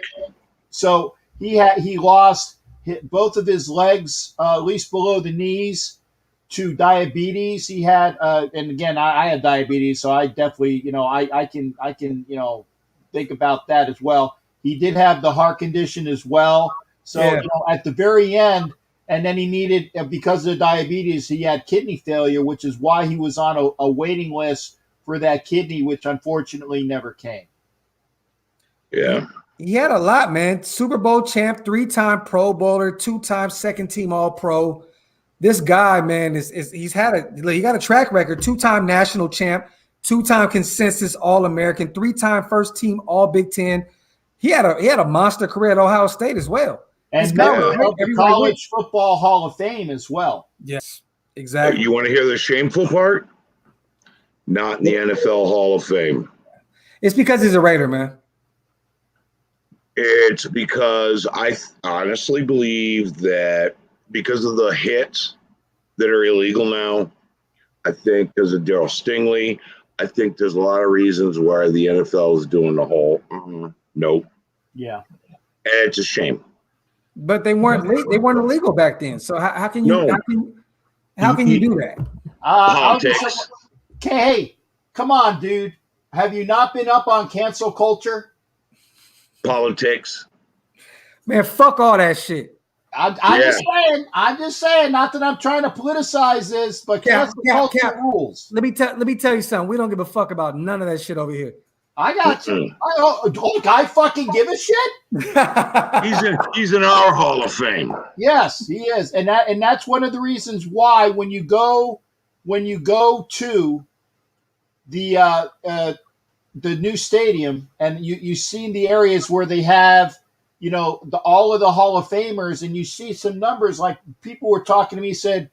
So he lost both of his legs, at least below the knees, to diabetes. He had, and again, I had diabetes, so I definitely, I can, think about that as well. He did have the heart condition as well. So, at the very end, and then he needed, because of the diabetes, he had kidney failure, which is why he was on a waiting list for that kidney, which unfortunately never came. Yeah. He had a lot, man. Super Bowl champ, 3-time Pro Bowler, 2-time second team All-Pro. This guy, man, he got a track record, 2-time national champ, 2-time consensus All-American, 3-time first team All Big Ten. He had a monster career at Ohio State as well. And the College Football Hall of Fame as well. Yes, exactly. You want to hear the shameful part? Not in the NFL Hall of Fame. It's because he's a Raider, man. It's because I honestly believe that because of the hits that are illegal now, I think because of Darryl Stingley, I think there's a lot of reasons why the NFL is doing the whole nope. Yeah. And it's a shame. But they weren't illegal back then. So how can you how can you do that? Politics. Hey, come on, dude. Have you not been up on cancel culture? Politics. Man, fuck all that shit. I'm just saying, not that I'm trying to politicize this, but cancel culture rules. Let me tell you something. We don't give a fuck about none of that shit over here. I got you. I fucking give a shit. He's in our Hall of Fame. Yes, he is, and that's one of the reasons why when you go to the new stadium and you see the areas where they have all of the Hall of Famers, and you see some numbers, like people were talking to me, said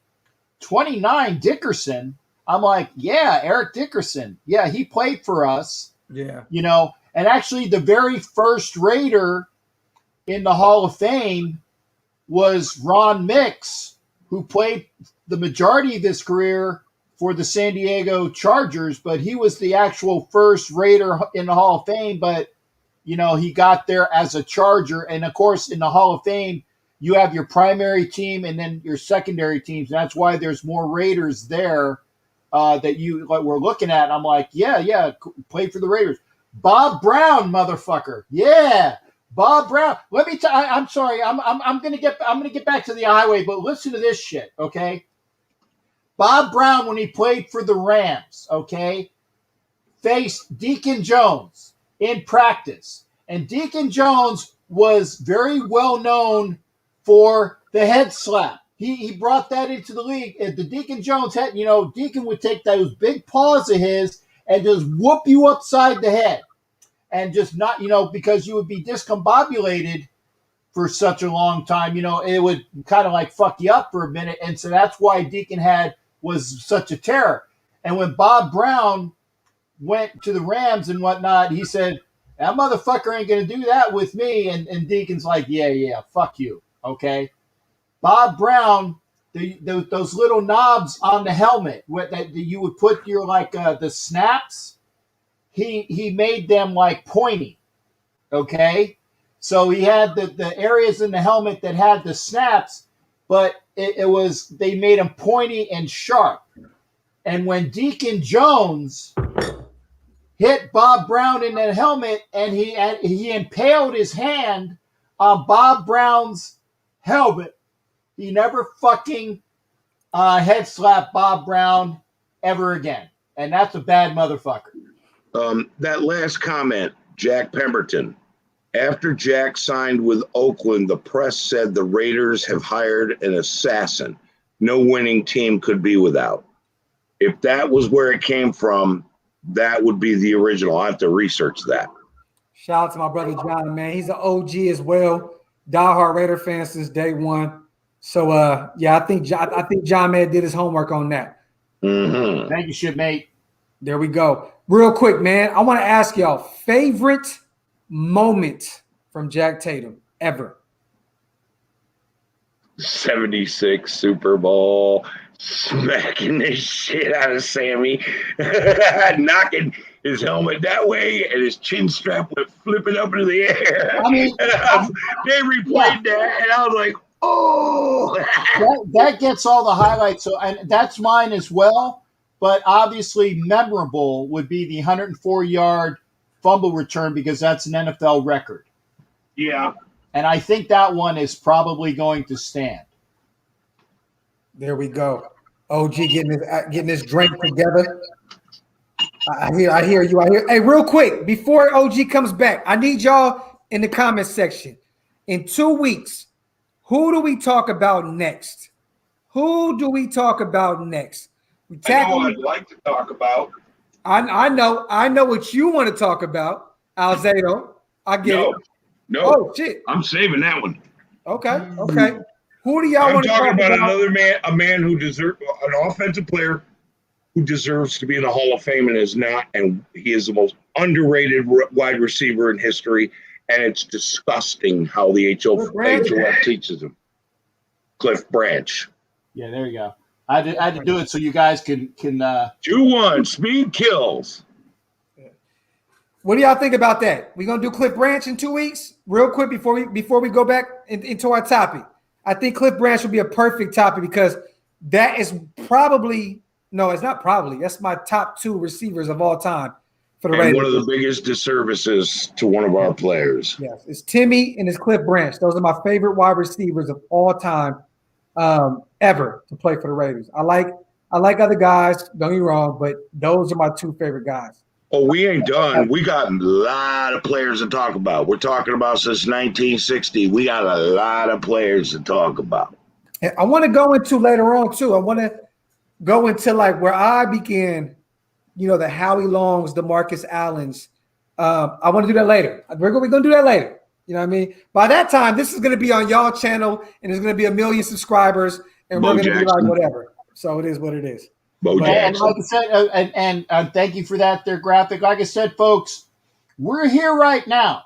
29 Dickerson. I'm like, yeah, Eric Dickerson. Yeah, he played for us. Yeah. And actually the very first Raider in the Hall of Fame was Ron Mix, who played the majority of his career for the San Diego Chargers, but he was the actual first Raider in the Hall of Fame. But he got there as a Charger. And, of course, in the Hall of Fame, you have your primary team and then your secondary teams. And that's why there's more Raiders there that we're looking at. And I'm like, yeah, played for the Raiders. Bob Brown, motherfucker. Yeah, Bob Brown. Let me I'm sorry. I'm gonna get back to the highway, but listen to this shit, okay? Bob Brown, when he played for the Rams, okay, faced Deacon Jones in practice. And Deacon Jones was very well known for the head slap. He brought that into the league. The Deacon Jones had, Deacon would take those big paws of his and just whoop you upside the head. And just not, because you would be discombobulated for such a long time, it would kind of like fuck you up for a minute. And so that's why Deacon was such a terror. And when Bob Brown went to the Rams and whatnot, he said, that motherfucker ain't going to do that with me. And Deacon's like, yeah, fuck you. Okay. Bob Brown, those little knobs on the helmet that you would put your the snaps, he made them like pointy. Okay. So he had the areas in the helmet that had the snaps, but they made them pointy and sharp. And when Deacon Jones hit Bob Brown in that helmet and he impaled his hand on Bob Brown's helmet, he never fucking head slapped Bob Brown ever again. And that's a bad motherfucker. That last comment, Jack Pemberton. After Jack signed with Oakland, the press said the Raiders have hired an assassin no winning team could be without. If that was where it came from, that would be the original. I have to research that. Shout out to my brother John, man. He's an OG as well. Diehard Raider fan since day one. So, I think John man did his homework on that. Mm-hmm. Thank you, shipmate. There we go. Real quick, man. I want to ask y'all favorite moment from Jack Tatum ever. 76 Super Bowl, smacking the shit out of Sammy, knocking his helmet that way, and his chin strap went flipping up into the air. I mean, they replayed that, and I was like, oh. that gets all the highlights. So, and that's mine as well. But obviously, memorable would be the 104-yard fumble return because that's an NFL record. Yeah. And I think that one is probably going to stand. There we go. OG getting his drink together. I hear you. Hey, real quick, before OG comes back, I need y'all in the comment section. In 2 weeks, who do we talk about next? Who do we talk about next? I know I'd like to talk about. I know what you want to talk about, Alzado. I get it. No. Oh shit. I'm saving that one. Okay. Who do y'all want to talk about? I'm talking about another man, a man who deserves an offensive player who deserves to be in the Hall of Fame and is not, and he is the most underrated wide receiver in history, and it's disgusting how the HOF teaches him. Cliff Branch. Yeah, there you go. I had to do it so you guys can 2-1 speed kills. What do y'all think about that? We gonna do Cliff Branch in 2 weeks, real quick before we go back into our topic. I think Cliff Branch would be a perfect topic because that is probably it's not probably. That's my top 2 receivers of all time for the Raiders. One of the biggest disservices to one of our players. Yes, it's Timmy and it's Cliff Branch. Those are my favorite wide receivers of all time, ever to play for the Raiders. I like other guys. Don't get me wrong, but those are my 2 favorite guys. Oh, we ain't done. We got a lot of players to talk about. We're talking about since 1960. We got a lot of players to talk about. And I want to go into later on too. I want to go into like where I began, the Howie Longs, the Marcus Allens. I want to do that later. We're going to do that later. You know what I mean? By that time, this is going to be on y'all channel, and there's going to be 1 million subscribers, and we're going to be like whatever. So it is what it is. And like I said, and thank you for that there, Graphic. Like I said, folks, we're here right now,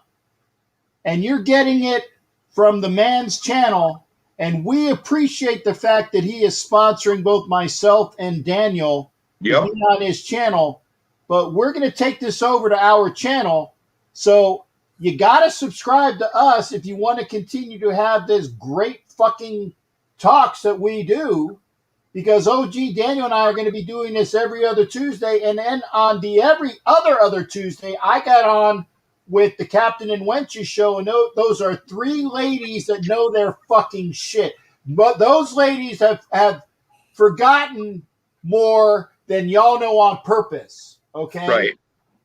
and you're getting it from the man's channel, and we appreciate the fact that he is sponsoring both myself and Daniel on his channel. But we're going to take this over to our channel. So you got to subscribe to us if you want to continue to have this great fucking talks that we do, because OG Daniel and I are going to be doing this every other Tuesday. And then on the every other Tuesday, I got on with the Captain and Wenches show. And those are three ladies that know their fucking shit. But those ladies have forgotten more than y'all know on purpose. Okay. Right.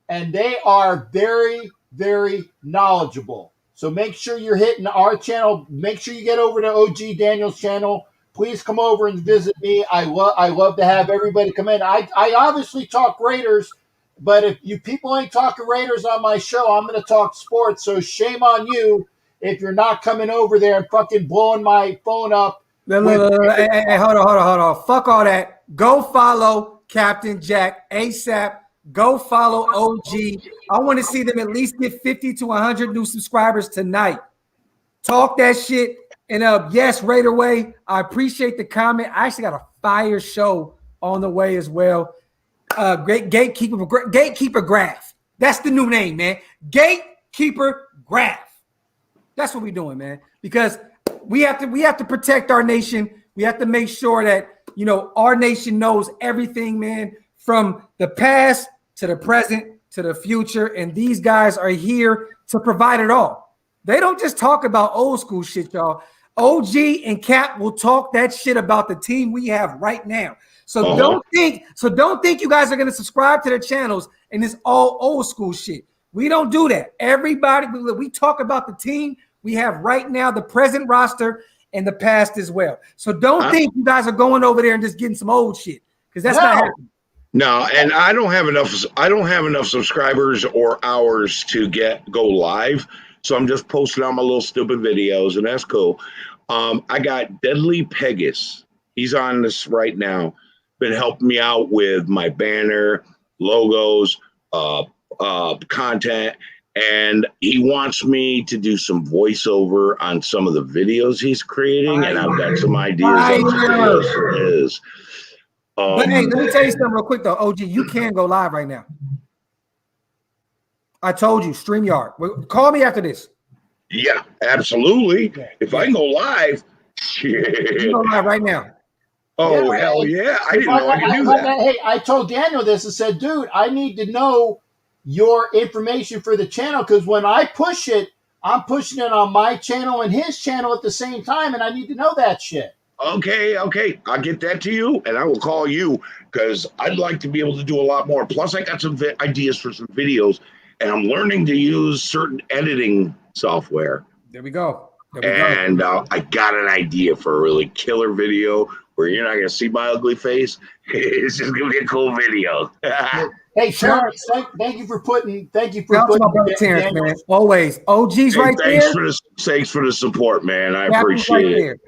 And they are very, very knowledgeable. So make sure you're hitting our channel. Make sure you get over to OG Daniel's channel. Please come over and visit me. I love to have everybody come in. I obviously talk Raiders, but if you people ain't talking Raiders on my show, I'm going to talk sports. So shame on you if you're not coming over there and fucking blowing my phone up. Hey, hold on. Fuck all that. Go follow Captain Jack ASAP. Go follow OG. I want to see them at least get 50 to 100 new subscribers tonight. Talk that shit. And yes, Raider Way, I appreciate the comment. I actually got a fire show on the way as well. Great Gatekeeper Graph. That's the new name, man. Gatekeeper Graph. That's what we're doing, man. Because we have to protect our nation. We have to make sure that, you know, our nation knows everything, man, from the past to the present to the future. And these guys are here to provide it all. They don't just talk about old school shit, y'all. OG and Cap will talk that shit about the team we have right now. So don't think you guys are going to subscribe to their channels and it's all old school shit. We don't do that. Everybody, we talk about the team we have right now, the present roster and the past as well. So don't think you guys are going over there and just getting some old shit, because that's not happening. No, and I don't have enough subscribers or hours to go live. So I'm just posting on my little stupid videos, and that's cool. I got Deadly Pegasus. He's on this right now. Been helping me out with my banner, logos, content, and he wants me to do some voiceover on some of the videos he's creating, and I've got some ideas on what it is. But hey, let me tell you something real quick though, OG. You can go live right now. I told you, StreamYard. Call me after this. Yeah, absolutely. If I can go live, shit. You can go live right now. Oh, hell yeah. I didn't know I could do that. Hey, I told Daniel this and said, dude, I need to know your information for the channel, because when I push it, I'm pushing it on my channel and his channel at the same time, and I need to know that shit. Okay. I'll get that to you, and I will call you, because I'd like to be able to do a lot more. Plus, I got some ideas for some videos, and I'm learning to use certain editing software. There we go. I got an idea for a really killer video where you're not going to see my ugly face. It's just going to be a cool video. Hey, Terrence, thank you for putting. My brother Terrence, man. Always. OG's right there. Thanks for the support, man. I appreciate it.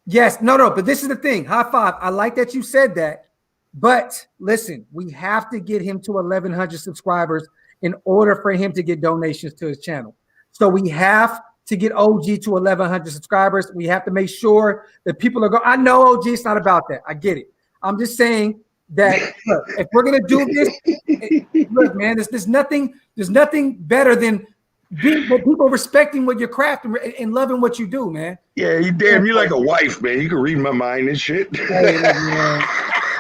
Yes, no, but this is the thing. High five. I like that you said that. But listen, we have to get him to 1,100 subscribers in order for him to get donations to his channel. So we have to get OG to 1,100 subscribers. We have to make sure that people are going. I know OG, it's not about that. I get it. I'm just saying that look, if we're gonna do this, look, man, there's nothing better than people respecting what your craft and loving what you do, man. Yeah, you're like a wife, man. You can read my mind and shit. Hey, man.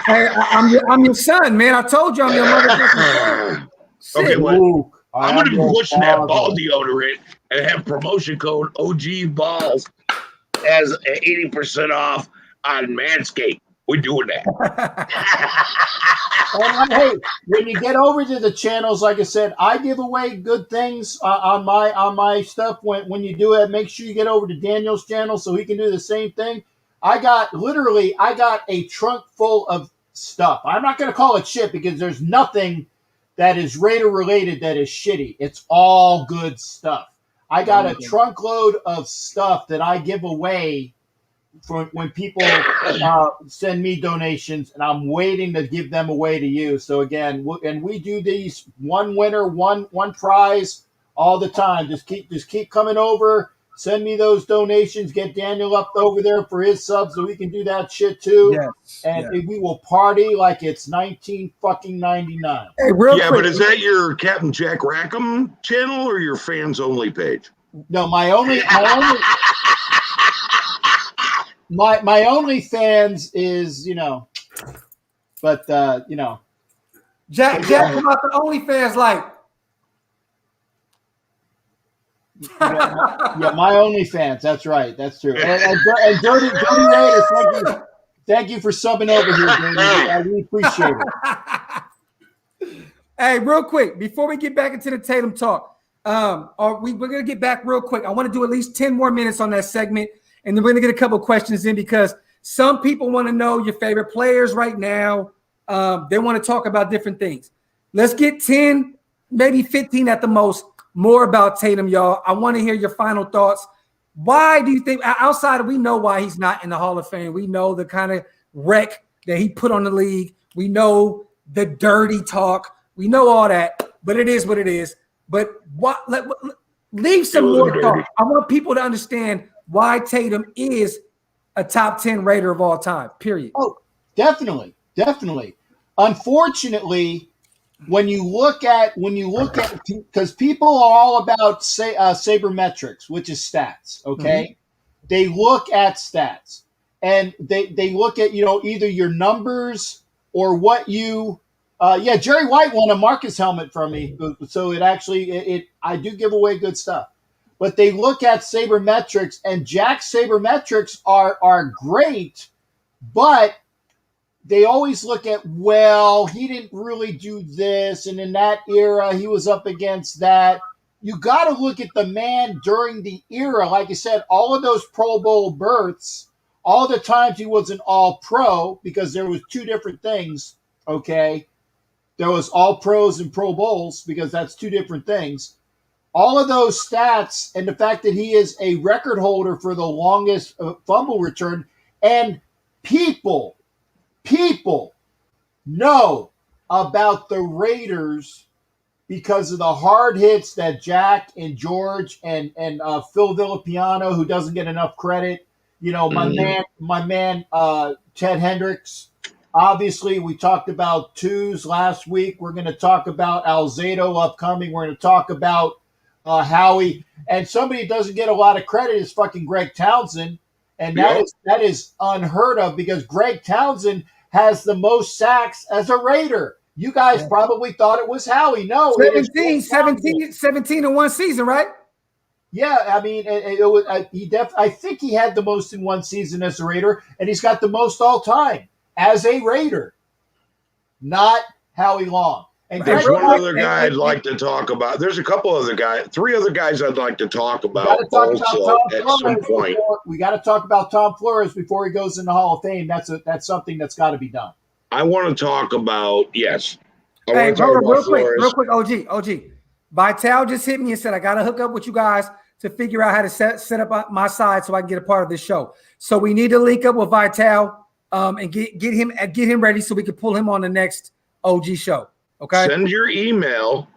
Hey, I'm your son, man. I told you I'm your motherfucking son. Okay, well, I'm going to be pushing that ball deodorant and have promotion code OG Balls as 80% off on Manscaped. We're doing that. Hey, when you get over to the channels, like I said, I give away good things on my stuff. When you do it, make sure you get over to Daniel's channel so he can do the same thing. I got a trunk full of stuff. I'm not going to call it shit, because there's nothing that is Raider related that is shitty. It's all good stuff. I got a trunk load of stuff that I give away for when people send me donations, and I'm waiting to give them away to you. So again, we do these one winner, one prize all the time. Just keep coming over. Send me those donations. Get Daniel up over there for his subs so we can do that shit too. Yes. And we will party like it's 1999. Hey, real quick. But is that your Captain Jack Rackham channel or your fans only page? No, my only fans is, but Jack come out the OnlyFans like. yeah, my OnlyFans. That's right. That's true. And Dirty Raiders, thank you for subbing over here, baby. I really appreciate it. Hey, real quick, before we get back into the Tatum talk, we're going to get back real quick. I want to do at least 10 more minutes on that segment, and then we're going to get a couple of questions in because some people want to know your favorite players right now. They want to talk about different things. Let's get 10, maybe 15 at the most, more about Tatum, y'all. I want to hear your final thoughts. Why do you think, outside of, we know why he's not in the Hall of Fame. We know the kind of wreck that he put on the league. We know the dirty talk. We know all that, but it is what it is. But leave some more thought. I want people to understand why Tatum is a top 10 Raider of all time, period. Oh, definitely. Unfortunately, when you look at because people are all about sabermetrics, which is stats, okay? Mm-hmm. They look at stats and they look at either your numbers or what you Jerry White won a Marcus helmet from me, so I do give away good stuff. But they look at sabermetrics, and Jack's sabermetrics are great, but they always look at, well, he didn't really do this, and in that era, he was up against that. You got to look at the man during the era. Like I said, all of those Pro Bowl berths, all the times he was an All-Pro, because there was two different things, okay? There was All-Pros and Pro Bowls, because that's two different things. All of those stats, and the fact that he is a record holder for the longest fumble return, and people know about the Raiders because of the hard hits that Jack and George and Phil Villapiano, who doesn't get enough credit, my man Ted Hendricks. Obviously, we talked about twos last week. We're going to talk about Alzado upcoming. We're going to talk about Howie. And somebody who doesn't get a lot of credit is fucking Greg Townsend. And that is unheard of because Greg Townsend has the most sacks as a Raider. You guys probably thought it was Howie. No, 17 in one season, right? Yeah, I mean, I think he had the most in one season as a Raider, and he's got the most all time as a Raider, not Howie Long. And there's one other guy I'd like to talk about. There's a couple other guys, three other guys I'd like to talk about also at some point. We got to talk about Tom Flores before he goes in the Hall of Fame. That's something that's got to be done. I want to talk about, yes. Hey, real quick, OG. Vital just hit me and said, I got to hook up with you guys to figure out how to set up my side so I can get a part of this show. So we need to link up with Vital and get him ready so we can pull him on the next OG show. Okay. Send your email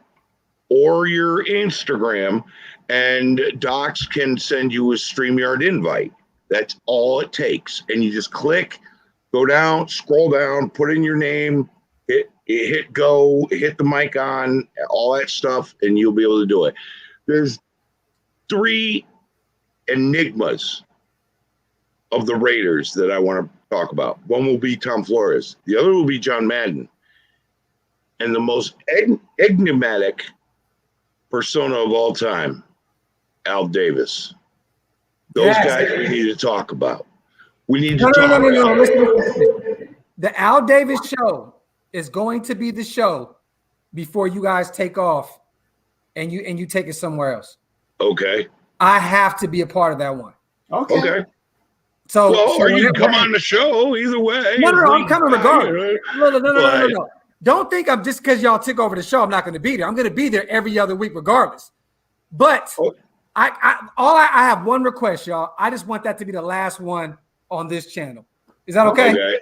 or your Instagram, and Docs can send you a StreamYard invite. That's all it takes. And you just click, go down, scroll down, put in your name, hit go, hit the mic on, all that stuff, and you'll be able to do it. There's 3 enigmas of the Raiders that I want to talk about. One will be Tom Flores. The other will be John Madden. And the most enigmatic persona of all time, Al Davis. Those guys we need to talk about. We need to talk about. No. Listen. The Al Davis show is going to be the show before you guys take off and you take it somewhere else. Okay. I have to be a part of that one. Okay. So, or you can come on the show either way. No, I'm coming regardless. No. Don't think I'm just because y'all took over the show, I'm not going to be there. I'm going to be there every other week regardless. But I have one request, y'all. I just want that to be the last one on this channel. Is that okay?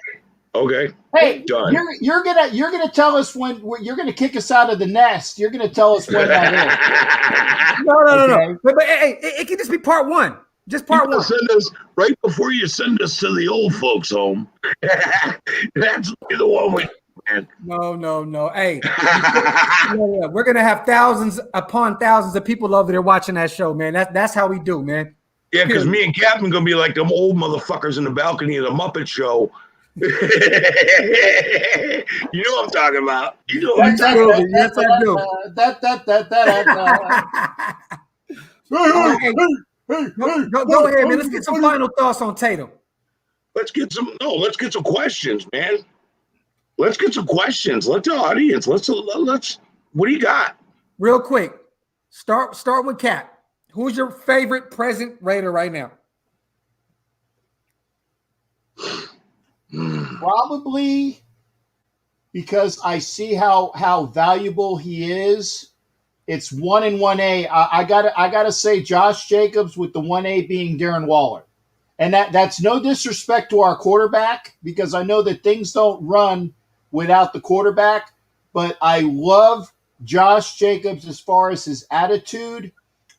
Okay. Hey, Done. you're gonna tell us when you're gonna kick us out of the nest. You're gonna tell us when that is. No. Okay. But hey, it can just be part one. Just part one. Send us right before you send us to the old folks' home. That's the one we. Man. No. Hey, we're gonna have thousands upon thousands of people over there watching that show, man. That's how we do, man. Yeah, because me and Captain gonna be like them old motherfuckers in the balcony of the Muppet Show. You know what I'm talking about. You know what I'm talking about. Yes, I do. Go ahead, man. Let's get some final thoughts on Tatum. Let's get some questions, man. Let's get some questions. Let the audience. Let's. What do you got? Real quick. Start with Cap. Who's your favorite present Raider right now? Probably because I see how valuable he is. It's 1 and 1A. I gotta say Josh Jacobs, with the 1A being Darren Waller. And that's no disrespect to our quarterback, because I know that things don't run without the quarterback, but I love Josh Jacobs as far as his attitude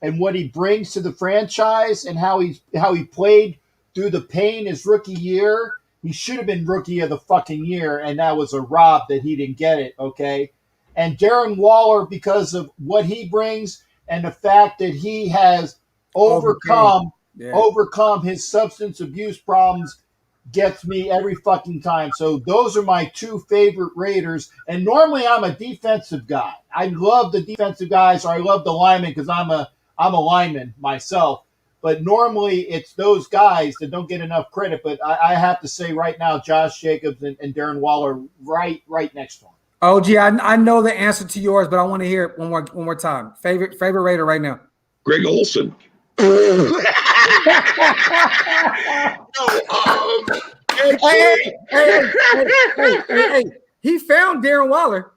and what he brings to the franchise, and how he played through the pain his rookie year. He should have been rookie of the fucking year, and that was a rob that he didn't get it, okay? And Darren Waller, because of what he brings and the fact that he has overcome his substance abuse problems, gets me every fucking time. So those are my two favorite Raiders. And normally I'm a defensive guy. I love the defensive guys, or I love the linemen, because I'm a lineman myself. But normally it's those guys that don't get enough credit. But I have to say right now, Josh Jacobs and Darren Waller right next to him. OG, I know the answer to yours, but I want to hear it one more time. Favorite Raider right now? Greg Olson. Hey, he found Darren Waller.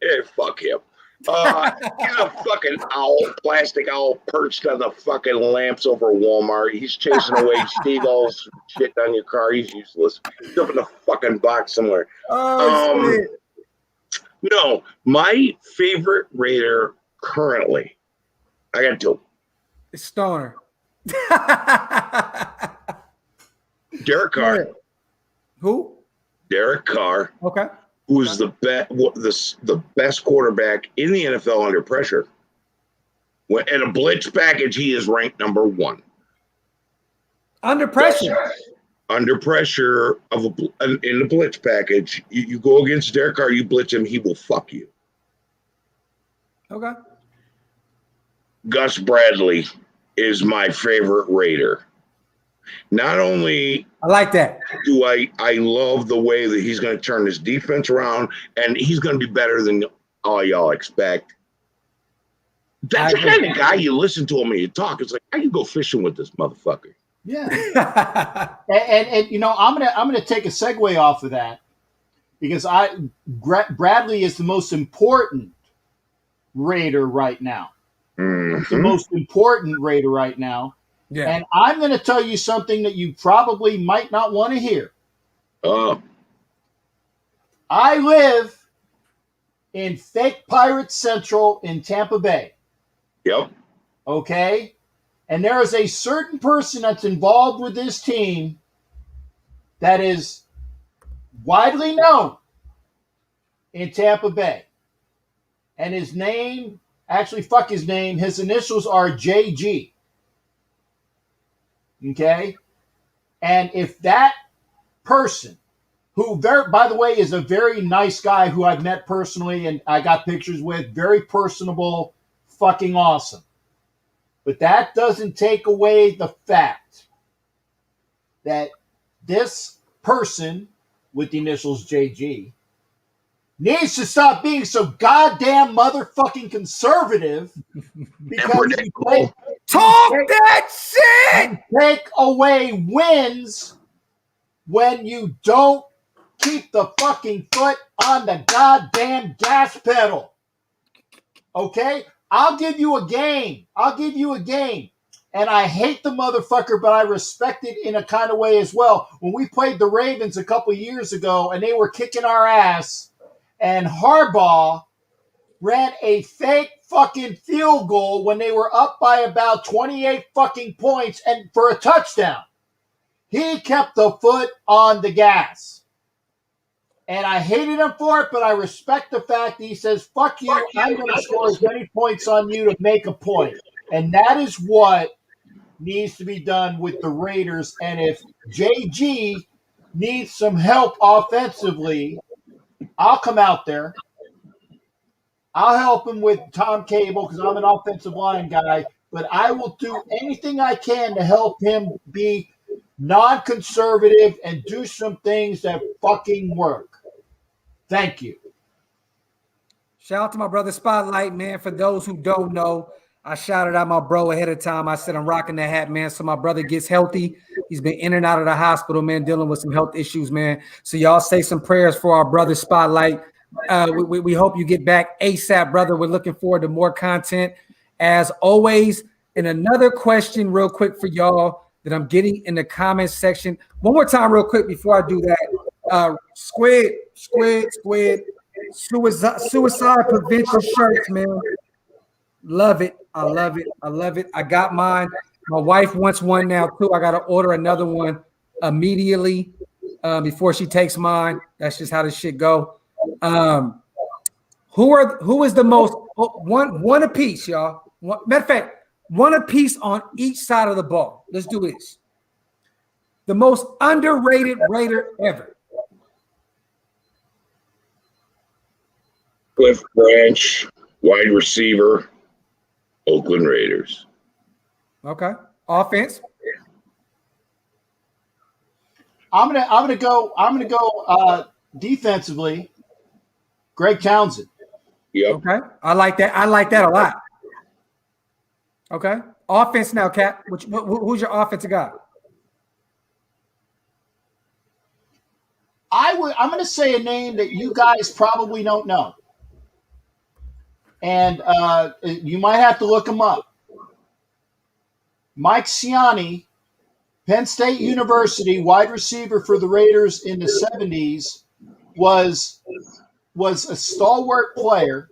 Hey, fuck him. He's a fucking owl, plastic owl perched on the fucking lamps over Walmart. He's chasing away seagulls, shit on your car. He's useless. He's up in the fucking box somewhere. Shit. No, my favorite Raider currently, I got two. It's Stoner. Derek Carr. Who? Derek Carr. Okay. Who's the best quarterback in the NFL under pressure. When in a blitz package, he is ranked number 1. Under pressure. Under pressure in the blitz package, you go against Derek Carr, you blitz him, he will fuck you. Okay. Gus Bradley is my favorite Raider. Not only I like that. Do I love the way that he's going to turn his defense around, and he's going to be better than all y'all expect. That's the kind of guy you listen to him and you talk. It's like, I can go fishing with this motherfucker. Yeah. and you know, I'm gonna take a segue off of that, because Bradley is the most important Raider right now. Mm-hmm. The most important Raider right now. Yeah. And I'm going to tell you something that you probably might not want to hear. I live in fake Pirate Central in Tampa Bay. Yep. Okay? And there is a certain person that's involved with this team that is widely known in Tampa Bay. And his name, actually, fuck his name, his initials are JG. Okay? And if that person, who, by the way, is a very nice guy who I've met personally and I got pictures with, very personable, fucking awesome. But that doesn't take away the fact that this person with the initials JG needs to stop being so goddamn motherfucking conservative, because talk that shit. Take away wins when you don't keep the fucking foot on the goddamn gas pedal. Okay? I'll give you a game. And I hate the motherfucker, but I respect it in a kind of way as well. When we played the Ravens a couple years ago and they were kicking our ass, and Harbaugh ran a fake fucking field goal when they were up by about 28 fucking points and for a touchdown. He kept the foot on the gas. And I hated him for it, but I respect the fact that he says, fuck you, I'm going to score as many points on you to make a point. And that is what needs to be done with the Raiders. And if JG needs some help offensively, I'll come out there. I'll help him with Tom Cable because I'm an offensive line guy, but I will do anything I can to help him be non-conservative and do some things that fucking work. Thank you. Shout out to my brother Spotlight, man. For those who don't know, I shouted out my bro ahead of time. I said I'm rocking the hat, man, so my brother gets healthy. He's been in and out of the hospital, man, dealing with some health issues, man. So y'all say some prayers for our brother Spotlight. We hope you get back ASAP, brother. We're looking forward to more content as always. And another question real quick for y'all that I'm getting in the comments section. One more time real quick before I do that. Squid, suicide prevention shirts, man. Love it. I love it. I got mine. My wife wants one now too. I got to order another one immediately before she takes mine. That's just how this shit go. Who is the most one apiece, y'all? Matter of fact, one apiece on each side of the ball. Let's do this. The most underrated Raider ever. Cliff Branch, wide receiver, Oakland Raiders. Okay. Offense. I'm gonna go defensively. Greg Townsend. Yep. Okay. I like that a lot. Okay. Offense now, Cap. Who's your offensive guy? I'm going to say a name that you guys probably don't know. And you might have to look him up. Mike Siani, Penn State University, wide receiver for the Raiders in the 70s, was a stalwart player.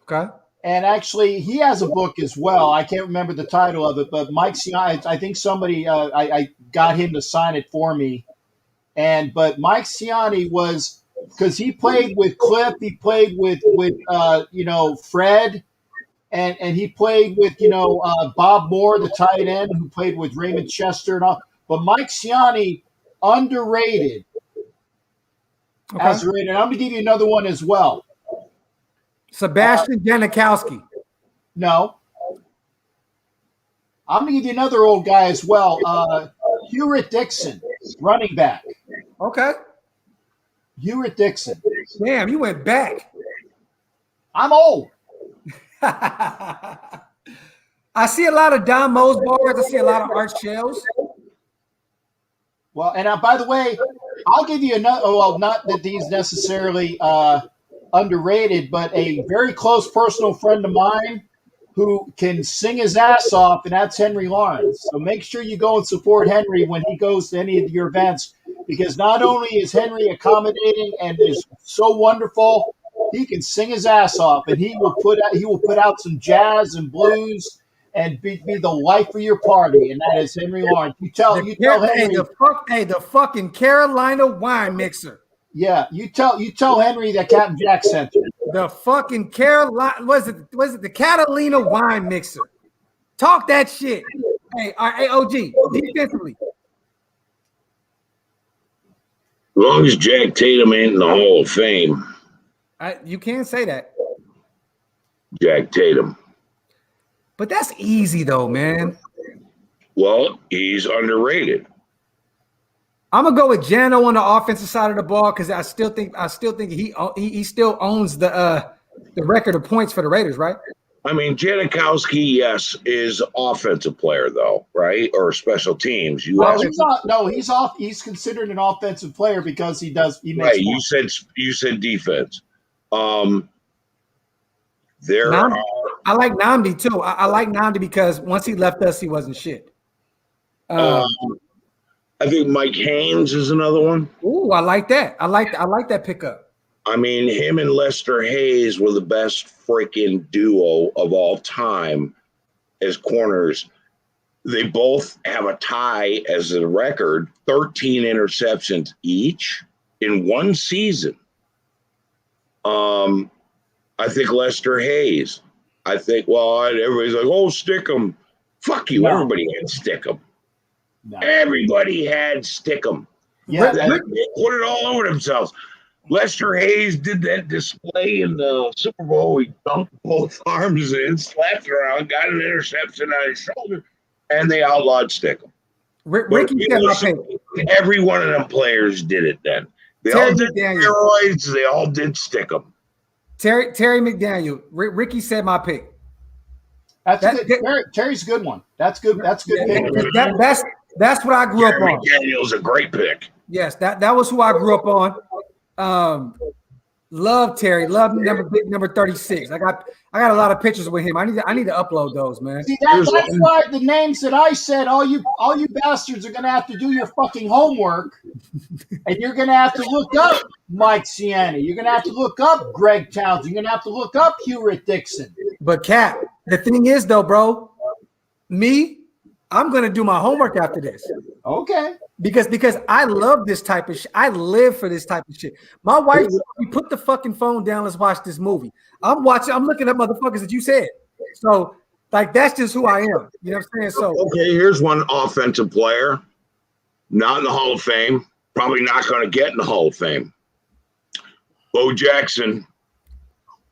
Okay. And actually, he has a book as well. I can't remember the title of it, but Mike Siani, I think somebody, I got him to sign it for me. But Mike Siani was, because he played with Cliff, he played with Fred, and he played with Bob Moore, the tight end, who played with Raymond Chester and all. But Mike Siani, underrated. Okay. As a Raider. And I'm going to give you another one as well. Sebastian Janikowski. No. I'm going to give you another old guy as well. Hewitt Dixon, running back. Okay. Hewitt Dixon. Damn, you went back. I'm old. I see a lot of Don Mosbars. I see a lot of Art Shells. Well, and by the way, I'll give you another. Well, not that these necessarily underrated, but a very close personal friend of mine who can sing his ass off, and that's Henry Lawrence. So make sure you go and support Henry when he goes to any of your events, because not only is Henry accommodating and is so wonderful, he can sing his ass off, and he will put out some jazz and blues and be the life of your party, and that is Henry Lawrence. You tell Henry. The fucking Carolina wine mixer. Yeah, you tell Henry that Captain Jack sent you. The fucking Carolina was it the Catalina wine mixer? Talk that shit. Hey, OG, defensively. As long as Jack Tatum ain't in the Hall of Fame. You can't say that. Jack Tatum. But that's easy though, man. Well, he's underrated. I'm gonna go with Jano on the offensive side of the ball because I still think he still owns the record of points for the Raiders, right? I mean, Janikowski, yes, is offensive player though, right? Or special teams. He's off. He's considered an offensive player because he makes right. You said defense. I like Namdi too. I like Namdi because once he left us, he wasn't shit. I think Mike Haynes is another one. Ooh, I like that. I like that pickup. I mean, him and Lester Hayes were the best freaking duo of all time as corners. They both have a tie as a record, 13 interceptions each in one season. I think Lester Hayes. I think, well, everybody's like, oh, Stickum. Fuck you. No. Everybody had Stickum. No. Everybody had Stickum. Yeah, they put it all over themselves. Lester Hayes did that display in the Super Bowl. He dumped both arms in, slapped around, got an interception on his shoulder, and they outlawed Stickum. Ricky said, every one of them players did it then. They all did steroids. They all did Stickum. Terry McDaniel. Ricky said my pick. That's good. Terry's a good one. That's good. That's good. Yeah, that's what I grew up on. McDaniel's a great pick. Yes, that was who I grew up on. Love Terry. Love number 36. I got a lot of pictures with him. I need to upload those, man. See, that's why the names that I said, all you bastards are gonna have to do your fucking homework, and you're gonna have to look up Mike Sienna. You're gonna have to look up Greg Townsend. You're gonna have to look up Hewitt Dixon. But Cap, the thing is though, bro, I'm gonna do my homework after this. Okay. Because I love this type of shit. I live for this type of shit. My wife, we put the fucking phone down. Let's watch this movie. I'm looking at motherfuckers that you said. So, like, that's just who I am. You know what I'm saying? So, okay, here's one offensive player, not in the Hall of Fame, probably not going to get in the Hall of Fame. Bo Jackson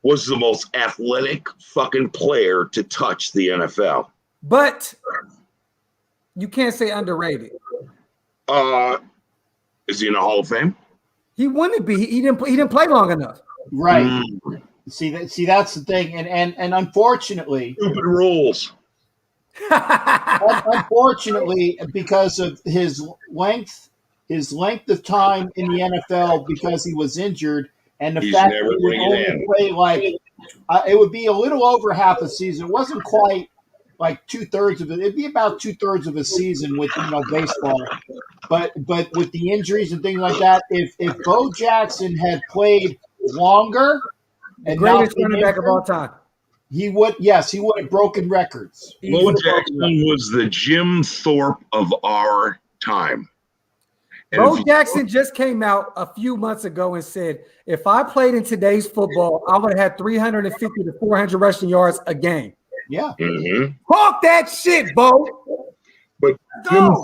was the most athletic fucking player to touch the NFL. But you can't say underrated. Is he in the Hall of Fame? He wouldn't be. He didn't play long enough. Right. See that's the thing, and unfortunately, stupid rules. Unfortunately, because of his length of time in the NFL, because he was injured, and the fact that he would only play it would be a little over half a season. It wasn't quite like 2/3 of it. It'd be about 2/3 of a season with baseball. But with the injuries and things like that, if Bo Jackson had played longer, the greatest running back of all time, he would have broken records. Bo Jackson was the Jim Thorpe of our time. Bo Jackson just came out a few months ago and said, if I played in today's football, I would have had 350 to 400 rushing yards a game. Yeah. Mm-hmm. Talk that shit, Bo. But no,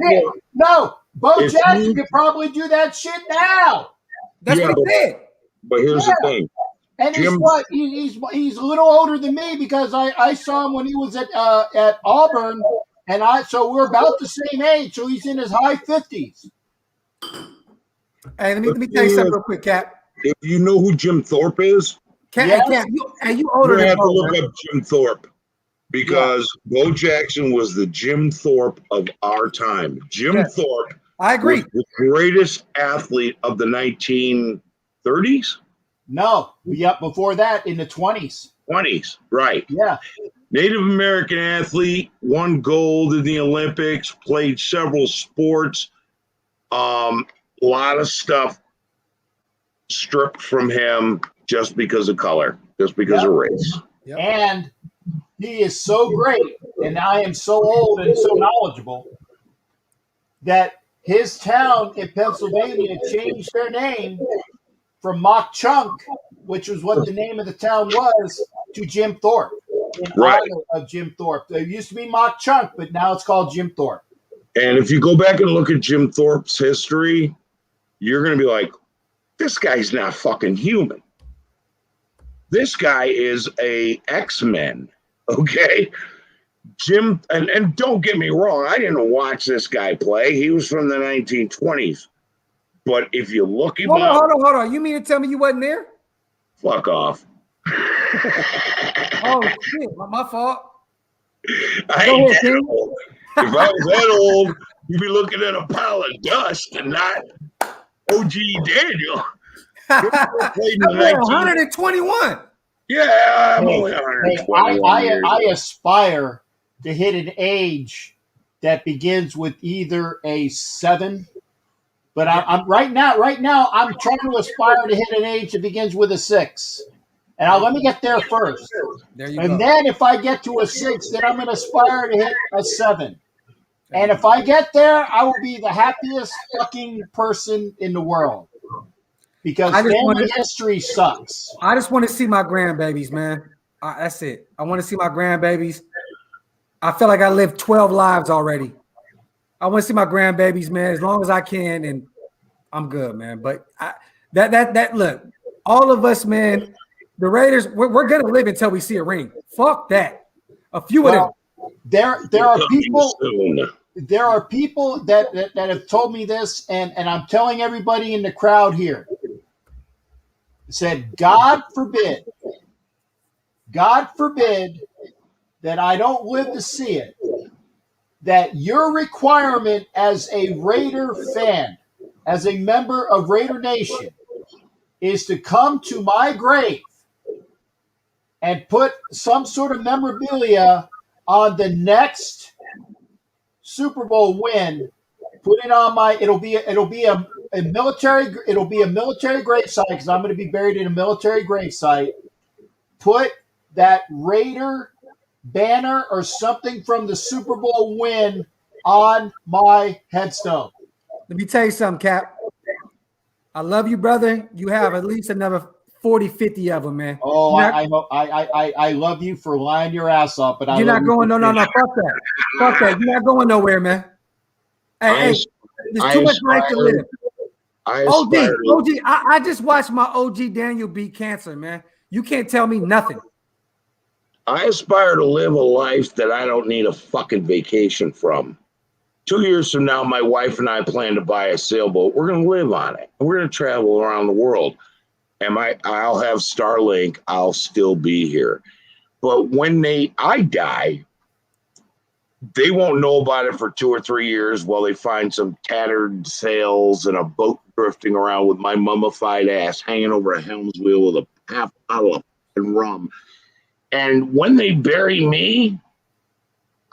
Bo Jackson could probably do that shit now. That's what he said. But here's the thing. And he's a little older than me because I saw him when he was at Auburn, and so we're about the same age. So he's in his high 50s. Hey, let me tell you something real quick, Cap. If you know who Jim Thorpe is, Cap, you older than have to look up Jim Thorpe. Because Bo Jackson was the Jim Thorpe of our time. Jim Thorpe, I agree, was the greatest athlete of the 1930s. No, before that, in the 20s. 20s, right? Yeah. Native American athlete, won gold in the Olympics, played several sports. A lot of stuff stripped from him just because of color, just because of race. Yep. And he is so great, and I am so old and so knowledgeable that his town in Pennsylvania changed their name from Mock Chunk, which was what the name of the town was, to Jim Thorpe, in honor of Jim Thorpe. There used to be Mock Chunk, but now it's called Jim Thorpe. And if you go back and look at Jim Thorpe's history, you're going to be like, this guy's not fucking human. This guy is a X-Men. Okay, Jim, and don't get me wrong, I didn't watch this guy play. He was from the 1920s. But if you look him up, hold on. You mean to tell me you wasn't there? Fuck off. Oh shit, my fault. I ain't that old. If I was that old, you'd be looking at a pile of dust and not OG Daniel. I'm 121. Yeah, I'm Hey, only hey, 121 years I old. aspire to hit an age that begins with either a 7, but I'm right now I'm trying to aspire to hit an age that begins with a 6. And let me get there first. There you And go. then if I get to a 6, then I'm going to aspire to hit a 7. There And you if I get there, I will be the happiest fucking person in the world. Because I just want family to. history sucks. I just want to see my grandbabies, man. That's it. I want to see my grandbabies. I feel like I lived 12 lives already. I want to see my grandbabies, man, as long as I can, and I'm good, man. But that look, all of us, man, the Raiders, we're gonna live until we see a ring. Fuck that. A few of them. Well, there are people Soon. there are people that have told me this, and I'm telling everybody in the crowd here. Said, God forbid that I don't live to see it, that your requirement as a Raider fan, as a member of Raider Nation, is to come to my grave and put some sort of memorabilia on the next Super Bowl win. Put it on my. It'll be a military. It'll be a military gravesite because I'm going to be buried in a military gravesite. Put that Raider banner or something from the Super Bowl win on my headstone. Let me tell you something, Cap. I love you, brother. You have at least another 40, 50 of them, man. Oh, I love you for lying your ass off, but You're not going. No. Fuck that. Fuck that. You're not going nowhere, man. Hey, there's too much life to live. OG, I just watched my OG Daniel beat cancer, man. You can't tell me nothing. I aspire to live a life that I don't need a fucking vacation from. 2 years from now, my wife and I plan to buy a sailboat. We're going to live on it. We're going to travel around the world. And I'll have Starlink. I'll still be here. But when I die, they won't know about it for 2 or 3 years while they find some tattered sails and a boat drifting around with my mummified ass hanging over a helm's wheel with a half bottle of rum. And when they bury me,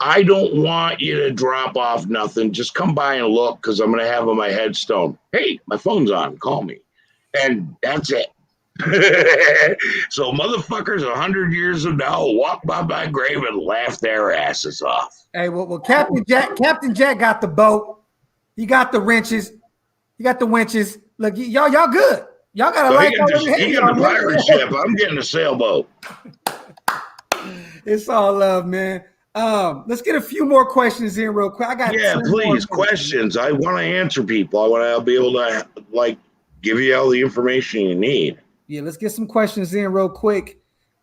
I don't want you to drop off nothing. Just come by and look because I'm going to have on my headstone, hey, my phone's on, call me. And that's it. So motherfuckers 100 years from now will walk by my grave and laugh their asses off. Hey, well, Captain Jack got the boat. He got the wrenches. He got the winches. Look, y'all good. Y'all got a life over He got a pirate ship. I'm getting a sailboat. It's all love, man. Let's get a few more questions in real quick. Please, questions. I want to answer people. I want to be able to give you all the information you need. Yeah, let's get some questions in real quick.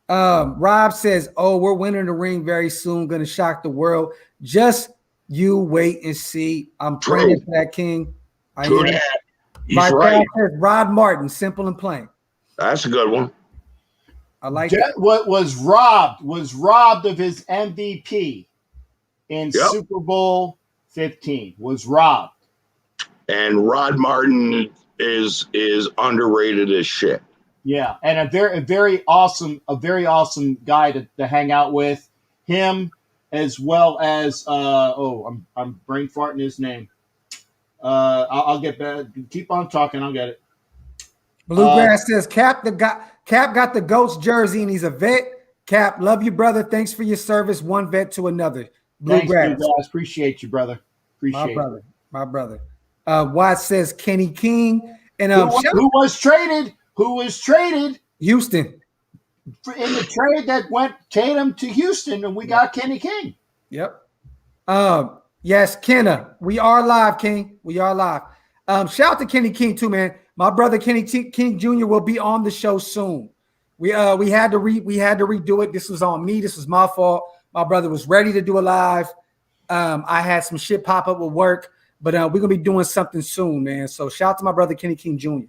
Rob says, "Oh, we're winning the ring very soon. Going to shock the world. Just you wait and see. I'm praying for that, King." True that. He's right. Says, Rod Martin, simple and plain. That's a good one. I like that. What was robbed of his MVP in Super Bowl 15. Was robbed. And Rod Martin is underrated as shit. Yeah, and a very awesome guy to hang out with. Him as well as I'm brain farting his name. I'll get back. Keep on talking. I'll get it. Bluegrass says Cap got the Goats jersey and he's a vet. Cap, love you, brother. Thanks for your service. One vet to another. Bluegrass. Thanks, Bluegrass. Appreciate you, brother. My brother. Watt says Kenny King and who was traded? Who was traded? Houston. In the trade that went Tatum to Houston, and we got Kenny King. Yep. Yes, Kenna. We are live, King. We are live. Shout out to Kenny King too, man. My brother Kenny King Jr. will be on the show soon. We had to redo it. This was on me. This was my fault. My brother was ready to do a live. I had some shit pop up with work, but we're gonna be doing something soon, man. So shout out to my brother Kenny King Jr.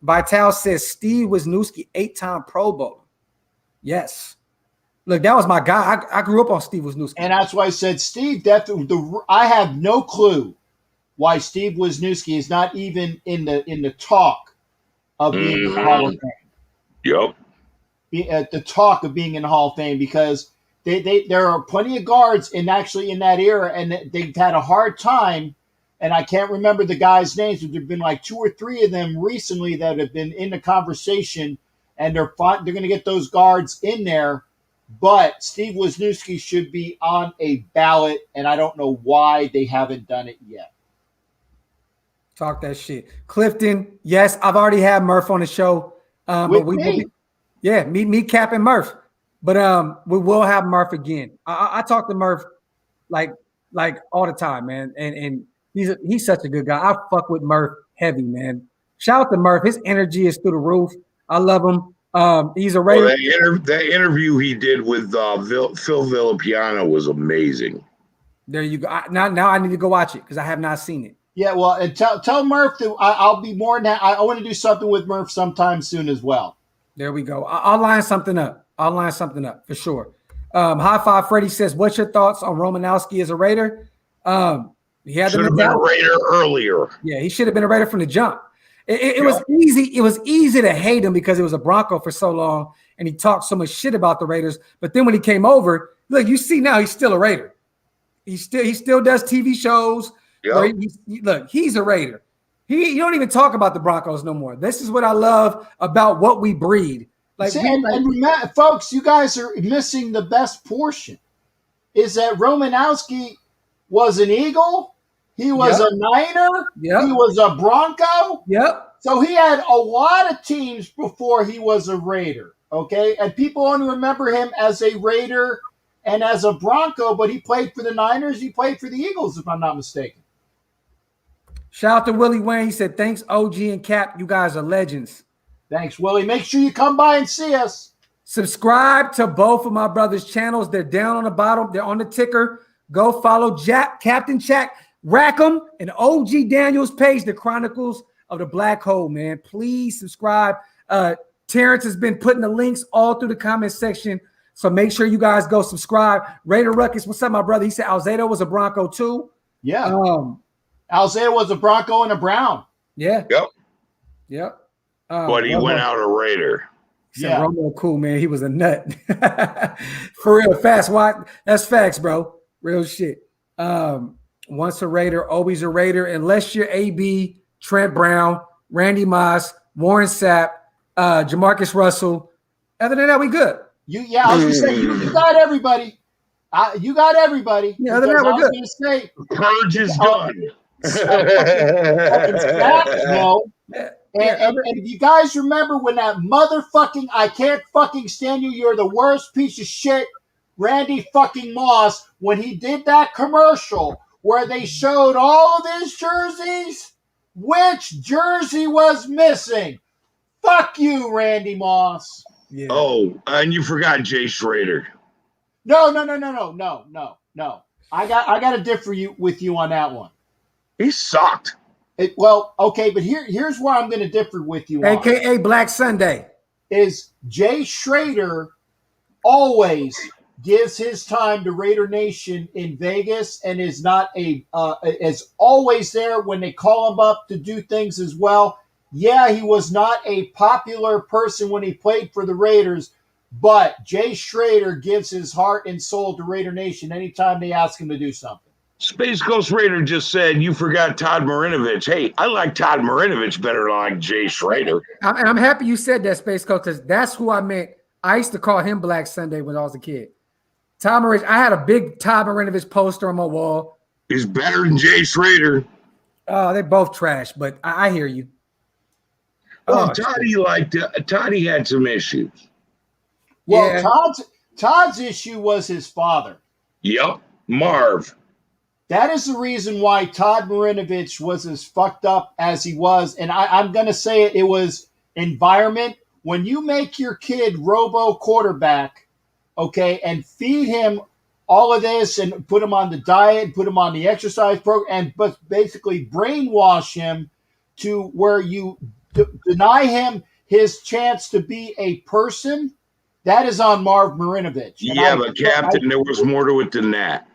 Vital says Steve Wisniewski, 8-time Pro Bowler. Yes. Look, that was my guy. I grew up on Steve Wisniewski. And that's why I said Steve, I have no clue why Steve Wisniewski is not even in the talk of being in the Hall of Fame. Yep. the talk of being in the Hall of Fame because there are plenty of guards in that era, and they've had a hard time. And I can't remember the guys' names, but there've been like 2 or 3 of them recently that have been in the conversation, and they're going to get those guards in there. But Steve Wisniewski should be on a ballot, and I don't know why they haven't done it yet. Talk that shit. Clifton, yes, I've already had Murph on the show. With me. Me, Cap, and Murph. But we will have Murph again. I talk to Murph like all the time, man. And he's such a good guy. I fuck with Murph heavy, man. Shout out to Murph. His energy is through the roof. I love him. He's a Raider. That interview he did with Phil Villapiano was amazing. There you go. Now I need to go watch it because I have not seen it. Yeah, well, and tell Murph that I'll be more than that. I want to do something with Murph sometime soon as well. There we go. I'll line something up. For sure. High Five Freddy says, "What's your thoughts on Romanowski as a Raider?" He had should have been a Raider earlier. Yeah, he should have been a Raider from the jump. It was easy. It was easy to hate him because it was a Bronco for so long, and he talked so much shit about the Raiders. But then when he came over, look, you see now he's still a Raider. He still does TV shows. Yep. Look, he's a Raider. You don't even talk about the Broncos no more. This is what I love about what we breed. Folks, you guys are missing the best portion. Is that Romanowski was an Eagle? He was a Niner. Yep. He was a Bronco. Yep. So he had a lot of teams before he was a Raider. Okay, and people only remember him as a Raider and as a Bronco, but he played for the Niners. He played for the Eagles, if I'm not mistaken. Shout out to Willie Wayne. He said, "Thanks, OG and Cap. You guys are legends." Thanks, Willie. Make sure you come by and see us. Subscribe to both of my brothers' channels. They're down on the bottom. They're on the ticker. Go follow Captain Jack Rackham and OG Daniels' page, the Chronicles of the Blackhole, man. Please subscribe. Terrence has been putting the links all through the comment section, so make sure you guys go subscribe. Raider Ruckus, what's up, my brother? He said Alzado was a Bronco too. Yeah. Alzado was a Bronco and a Brown. Yeah. Yep. But he went out a Raider. Yeah. Romo cool, man. He was a nut. For real. Fast. Why? That's facts, bro. Real shit. Once a Raider, always a Raider, unless you're AB, Trent Brown, Randy Moss, Warren Sapp, Jamarcus Russell. Other than that, we good. I was going to say, you got everybody. You got everybody. Yeah, other than that, we're good. Say, Purge is done. No. And if you guys remember when that motherfucking I can't fucking stand you, you're the worst piece of shit, Randy fucking Moss, when he did that commercial where they showed all of his jerseys, which jersey was missing? Fuck you, Randy Moss. Yeah. Oh, and you forgot Jay Schrader. No. I got to differ with you on that one. He sucked. Okay, but here's where I'm going to differ with you. AKA Black Sunday. Is Jay Schrader always gives his time to Raider Nation in Vegas and is not is always there when they call him up to do things as well. Yeah, he was not a popular person when he played for the Raiders, but Jay Schrader gives his heart and soul to Raider Nation anytime they ask him to do something. Space Coast Raider just said you forgot Todd Marinovich. Hey, I like Todd Marinovich better than I like Jay Schrader. I'm happy you said that, Space Coast, because that's who I meant. I used to call him Black Sunday when I was a kid. Todd Marinovich. I had a big Todd Marinovich poster on my wall. He's better than Jay Schrader. Oh, they're both trash, but I hear you. Well, Toddy had some issues. Well, yeah. Todd's issue was his father. Yep, Marv. That is the reason why Todd Marinovich was as fucked up as he was. And I'm going to say it was environment. When you make your kid robo quarterback, okay, and feed him all of this and put him on the diet, put him on the exercise program, but basically brainwash him to where you deny him his chance to be a person, that is on Marv Marinovich. But Captain, there was more to it than that.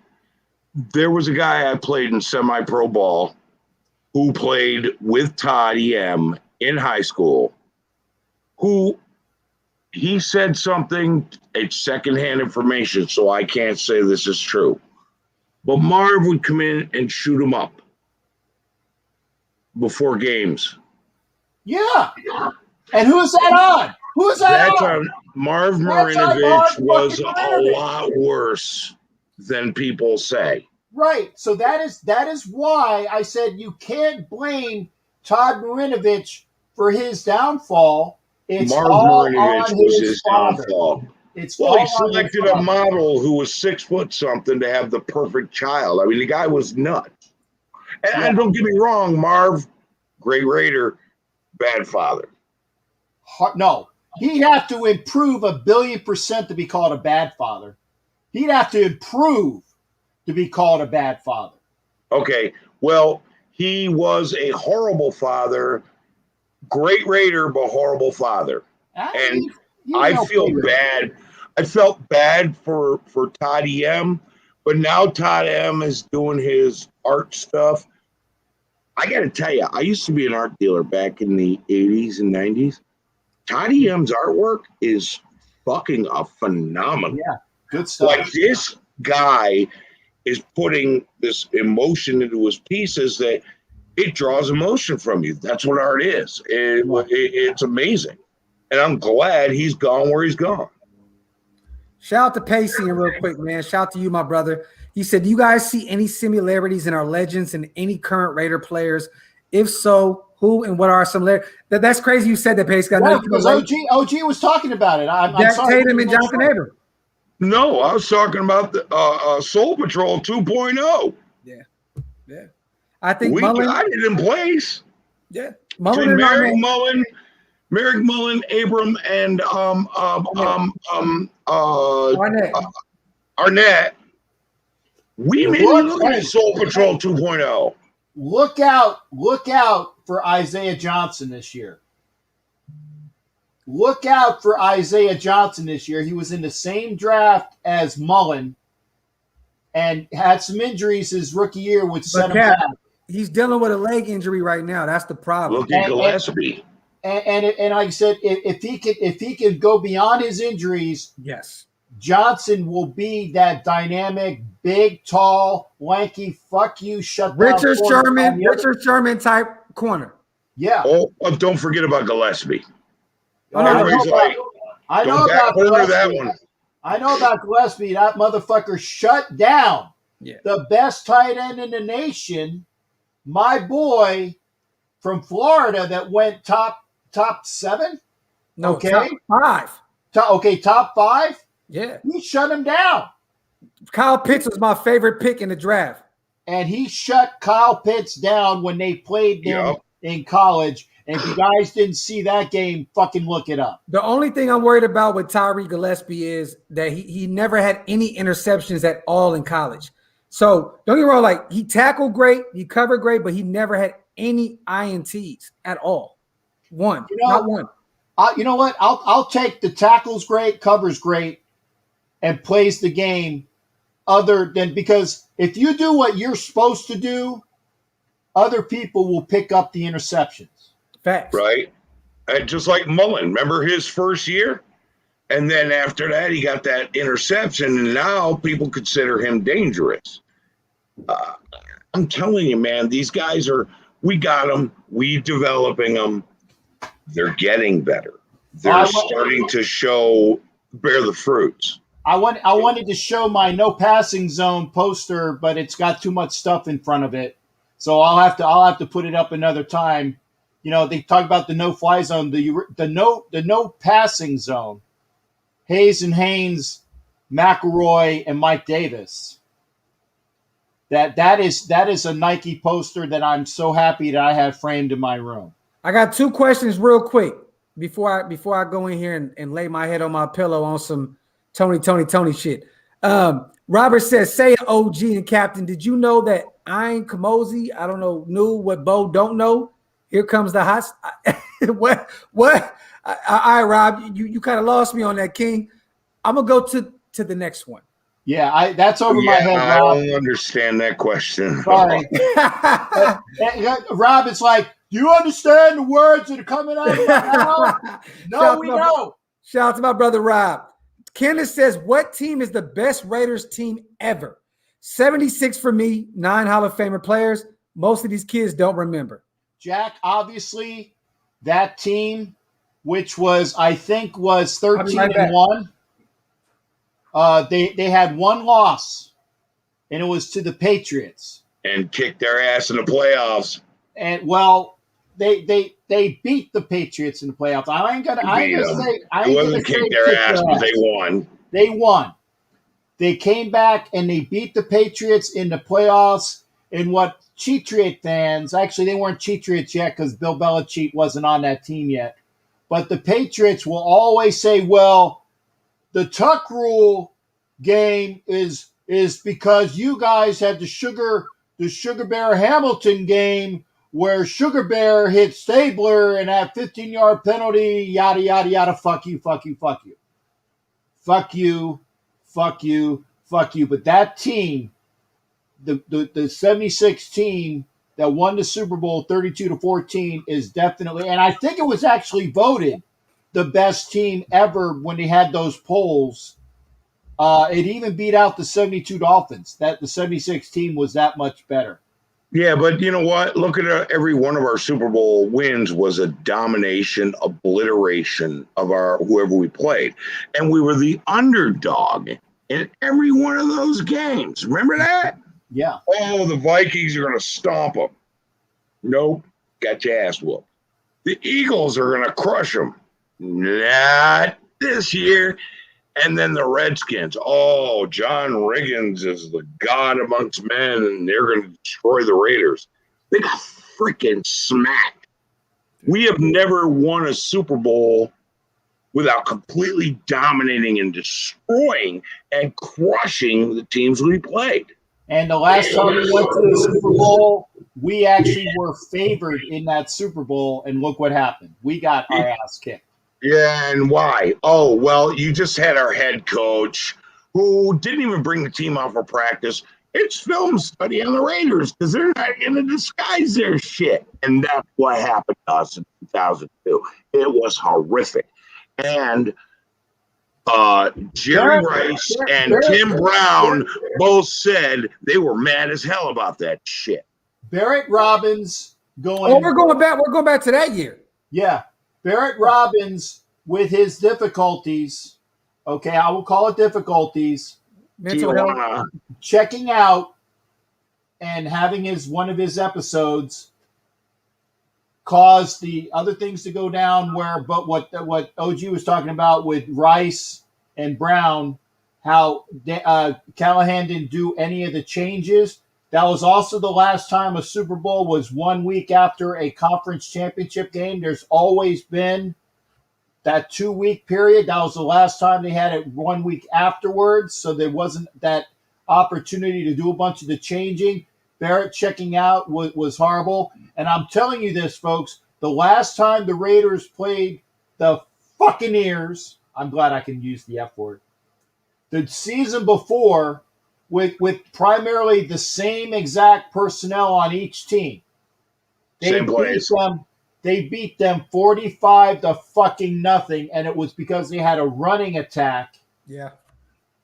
There was a guy I played in semi-pro ball who played with Todd EM in high school, who he said something, it's secondhand information, so I can't say this is true. But Marv would come in and shoot him up before games. Yeah. And who's that on? Who's that That's on? Marv That's on Marinovich Marv was fucking a Marinovich. lot worse than people say. Right. So that is why I said you can't blame Todd Marinovich for his downfall. It's Marv all Marinovich on was his his father. downfall. It's Well, all he on his selected a father. model who was 6 foot something to have the perfect child. I mean, the guy was nuts. And don't get me wrong, Marv, great Raider, bad father. No, he'd have to improve 1,000,000,000% to be called a bad father. He'd have to improve to be called a bad father. Okay, well, he was a horrible father, great Raider, but horrible father. And I feel bad. I felt bad for Todd M, but now Todd M is doing his art stuff. I got to tell you, I used to be an art dealer back in the 80s and 90s. Todd M's artwork is fucking phenomenal. Yeah, good stuff. Like this guy is putting this emotion into his pieces that it draws emotion from you. That's what art is. It's amazing. And I'm glad he's gone where he's gone. Shout out to Pacey real quick, man. Shout out to you, my brother. He said, do you guys see any similarities in our legends and any current Raider players? If so, who and what are some that's crazy you said that, Pacey. Yeah, because OG was talking about it. I'm sorry. Tatum and Jonathan Abram. No, I was talking about the Soul Patrol 2.0. Yeah. I think we got it in place. Yeah. Merrick Mullen, Abram, and Arnett. We made it Soul Patrol 2.0. Look out for Isaiah Johnson this year. Look out for Isaiah Johnson this year. He was in the same draft as Mullen and had some injuries his rookie year, which set him back. He's dealing with a leg injury right now. That's the problem. Look at Gillespie. And like I said, if he can go beyond his injuries, yes, Johnson will be that dynamic, big, tall, lanky, fuck you, shut down. Richard Sherman type corner. Yeah. Oh, don't forget about Gillespie. I know about Gillespie. I know about Gillespie. That motherfucker shut down the best tight end in the nation. My boy from Florida that went top 7. No, okay, top 5. Top 5. Yeah, he shut him down. Kyle Pitts was my favorite pick in the draft, and he shut Kyle Pitts down when they played them in college. And if you guys didn't see that game, fucking look it up. The only thing I'm worried about with Tyree Gillespie is that he never had any interceptions at all in college. So don't get me wrong, like he tackled great, he covered great, but he never had any INTs at all. Not one. You know what? I'll take the tackles great, covers great, and plays the game. Other than because if you do what you're supposed to do, other people will pick up the interceptions. Facts. Right. And just like Mullen, remember his first year? And then after that, he got that interception, and now people consider him dangerous. I'm telling you, man, these guys we got them. We developing them. They're getting better. They're starting to bear the fruits. I wanted to show my no passing zone poster, but it's got too much stuff in front of it. So I'll have to put it up another time. You know, they talk about the no fly zone, the no passing zone. Hayes and Haynes, McElroy, and Mike Davis. That is a Nike poster that I'm so happy that I have framed in my room. I got 2 questions real quick before I go in here and lay my head on my pillow on some Tony shit. Robert says, say OG and Captain, did you know that Ian Kamosi, I don't know, knew what Bo don't know? Here comes the hot. What? All right, Rob, you kind of lost me on that, King. I'm gonna go to the next one. Yeah, that's over my head, Rob. I don't understand that question. Sorry, Rob. It's like, do you understand the words that are coming out of my mouth? No, we don't. Shout out to my brother Rob. Kenneth says, what team is the best Raiders team ever? 76 for me, 9 Hall of Famer players. Most of these kids don't remember. Jack, obviously, that team, which was, I think, was 13-1. They had one loss, and it was to the Patriots. And kicked their ass in the playoffs. And well, they beat the Patriots in the playoffs. I ain't gonna say it wasn't kick their ass, but they won. They won. They came back and they beat the Patriots in the playoffs. And what Cheatriot fans, actually they weren't Cheatriots yet because Bill Belichick wasn't on that team yet. But the Patriots will always say, well, the Tuck Rule game is because you guys had the Sugar Bear Hamilton game where Sugar Bear hit Stabler and that 15-yard penalty, yada, yada, yada, fuck you, fuck you, fuck you. Fuck you, fuck you, fuck you. But that team, the 76 team that won the Super Bowl 32-14 is definitely, and I think it was actually voted the best team ever when they had those polls. It even beat out the 72 Dolphins. That the 76 team was that much better. Yeah, but you know what? Look at every one of our Super Bowl wins was a domination, obliteration of our whoever we played. And we were the underdog in every one of those games. Remember that? Yeah. Oh, the Vikings are going to stomp them. Nope. Got your ass whooped. The Eagles are going to crush them. Not this year. And then the Redskins. Oh, John Riggins is the god amongst men, and they're going to destroy the Raiders. They got freaking smacked. We have never won a Super Bowl without completely dominating and destroying and crushing the teams we played. And the last time we went to the Super Bowl, we actually were favored in that Super Bowl, and look what happened. We got our ass kicked. Yeah, and why? Oh, well, you just had our head coach who didn't even bring the team out for practice. It's film study on the Raiders because they're not going to disguise their shit. And that's what happened to us in 2002. It was horrific. And Jerry Rice and Tim Brown both said they were mad as hell about that shit. Barrett Robbins going. Oh, we're going back to that year. Yeah. Barrett Robbins with his difficulties, okay, I will call it difficulties, Mental health. checking out and having one of his episodes caused the other things to go down but what OG was talking about with Rice and Brown, how Callahan didn't do any of the changes. That was also the last time a Super Bowl was 1 week after a conference championship game. There's always been that 2 week period. That was the last time they had it 1 week afterwards. So there wasn't that opportunity to do a bunch of the changing. Barrett checking out was horrible. And I'm telling you this, folks, the last time the Raiders played the Buccaneers, I'm glad I can use the F word, the season before, with primarily the same exact personnel on each team. They beat them 45-0, and it was because they had a running attack. Yeah.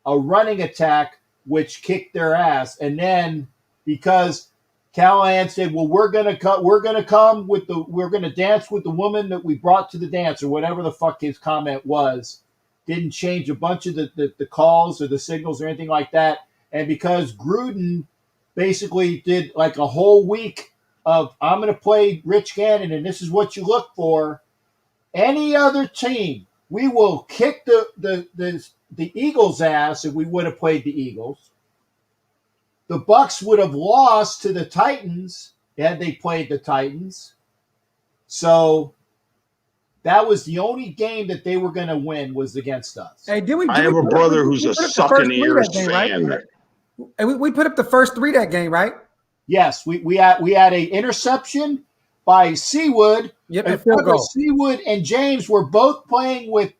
A running attack which kicked their ass. And then because Callahan said, well, we're gonna dance with the woman that we brought to the dance, or whatever the fuck his comment was, didn't change a bunch of the calls or the signals or anything like that. And because Gruden basically did like a whole week of, I'm going to play Rich Gannon, and this is what you look for, any other team, we will kick the Eagles' ass if we would have played the Eagles. The Bucs would have lost to the Titans had they played the Titans. So that was the only game that they were going to win was against us. Hey, I have a brother who's a sucking ears fan. Right? And we put up the first 3 that game, right? Yes, we had a interception by Seawood. Yep, and Seawood and James were both playing with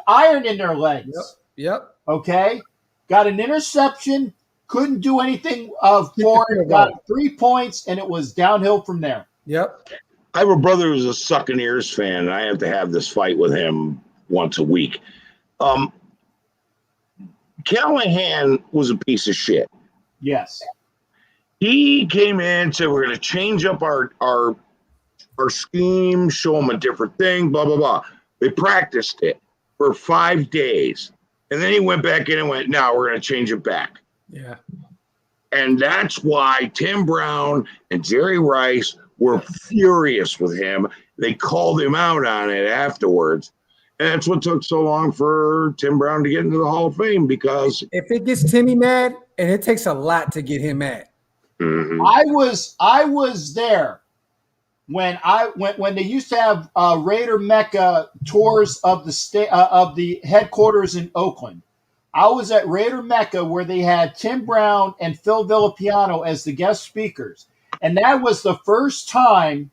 iron in their legs. Yep. Okay, got an interception, couldn't do anything for it. Got 3 points, and it was downhill from there. Yep. I have a brother who's a sucking ears fan, and I have to have this fight with him once a week. Callahan was a piece of shit. Yes. He came in and said, we're going to change up our scheme, show them a different thing, blah, blah, blah. They practiced it for 5 days. And then he went back in and went, no, we're going to change it back. Yeah. And that's why Tim Brown and Jerry Rice were furious with him. They called him out on it afterwards. And that's what took so long for Tim Brown to get into the Hall of Fame, because if it gets Timmy mad, and it takes a lot to get him mad. Mm-hmm. I was there when they used to have Raider Mecca tours of the headquarters in Oakland. I was at Raider Mecca where they had Tim Brown and Phil Villapiano as the guest speakers, and that was the first time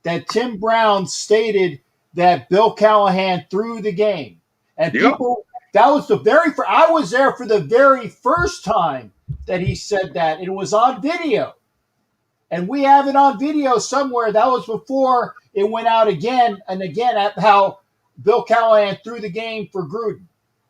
that Tim Brown stated that Bill Callahan threw the game. And people, that was the very first, I was there for the very first time that he said that. It was on video. And we have it on video somewhere. That was before it went out again and again at how Bill Callahan threw the game for Gruden.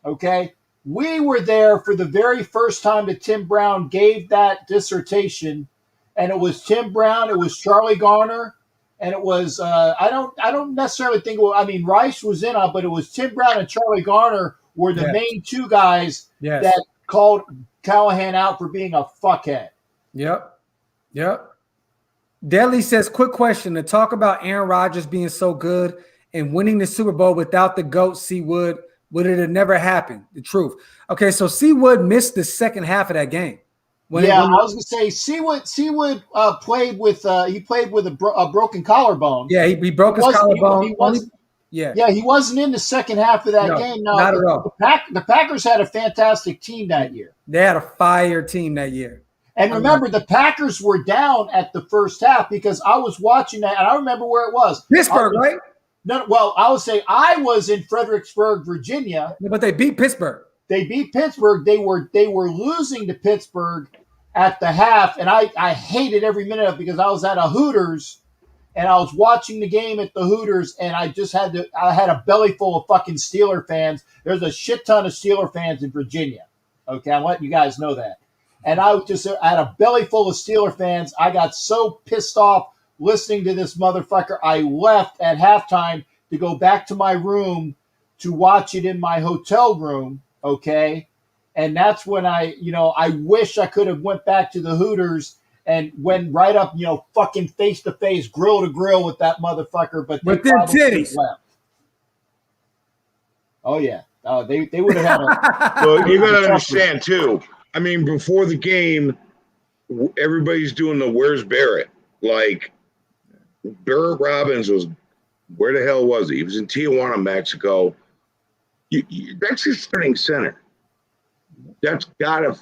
Okay? We were there for the very first time that Tim Brown gave that dissertation. And it was Tim Brown, it was Charlie Garner, and it was I don't necessarily think Rice was in on, but it was Tim Brown and Charlie Garner were the main two guys that called Callahan out for being a fuckhead. Yep. Deli says, quick question to talk about Aaron Rodgers being so good and winning the Super Bowl without the GOAT C. Wood. Would it have never happened? The truth. Okay, so C. Wood missed the second half of that game. I was gonna say Seawood played with a broken collarbone. Yeah, he broke his collarbone. He wasn't in the second half of that game. No, not at all. The Packers had a fantastic team that year. They had a fire team that year. And remember, the Packers were down at the first half because I was watching that, and I remember where it was. Pittsburgh, right? No, well, I would say I was in Fredericksburg, Virginia. But they beat Pittsburgh. They beat Pittsburgh. They were losing to Pittsburgh at the half, and I hated every minute of it because I was at a Hooters, and I was watching the game at the Hooters, and I had a belly full of fucking Steeler fans. There's a shit ton of Steeler fans in Virginia. Okay, I'm letting you guys know that. And I had a belly full of Steeler fans. I got so pissed off listening to this motherfucker. I left at halftime to go back to my room to watch it in my hotel room. Okay. And that's when I wish I could have went back to the Hooters and went right up, fucking face to face, grill to grill with that motherfucker. But with them titties. Left. Oh yeah. They would have had a. Well, you got to understand too. I mean, before the game, everybody's doing the "Where's Barrett?" Like, Barrett Robbins was, where the hell was he? He was in Tijuana, Mexico. That's your starting center. That's got to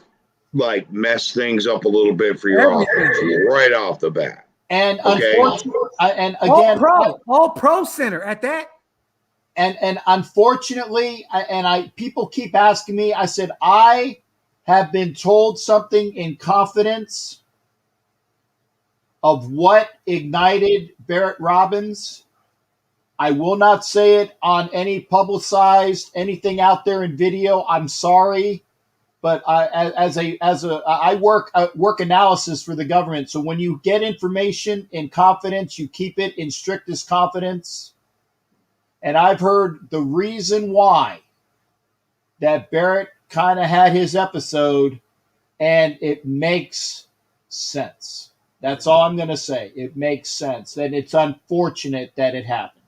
mess things up a little bit for your offense right off the bat. And unfortunately, and again, all pro center at that. And unfortunately, people keep asking me. I said I have been told something in confidence of what ignited Barrett Robbins. I will not say it on any publicized anything out there in video. I'm sorry, but I work analysis for the government. So when you get information in confidence, you keep it in strictest confidence. And I've heard the reason why that Barrett kind of had his episode, and it makes sense. That's all I'm going to say. It makes sense. And it's unfortunate that it happened.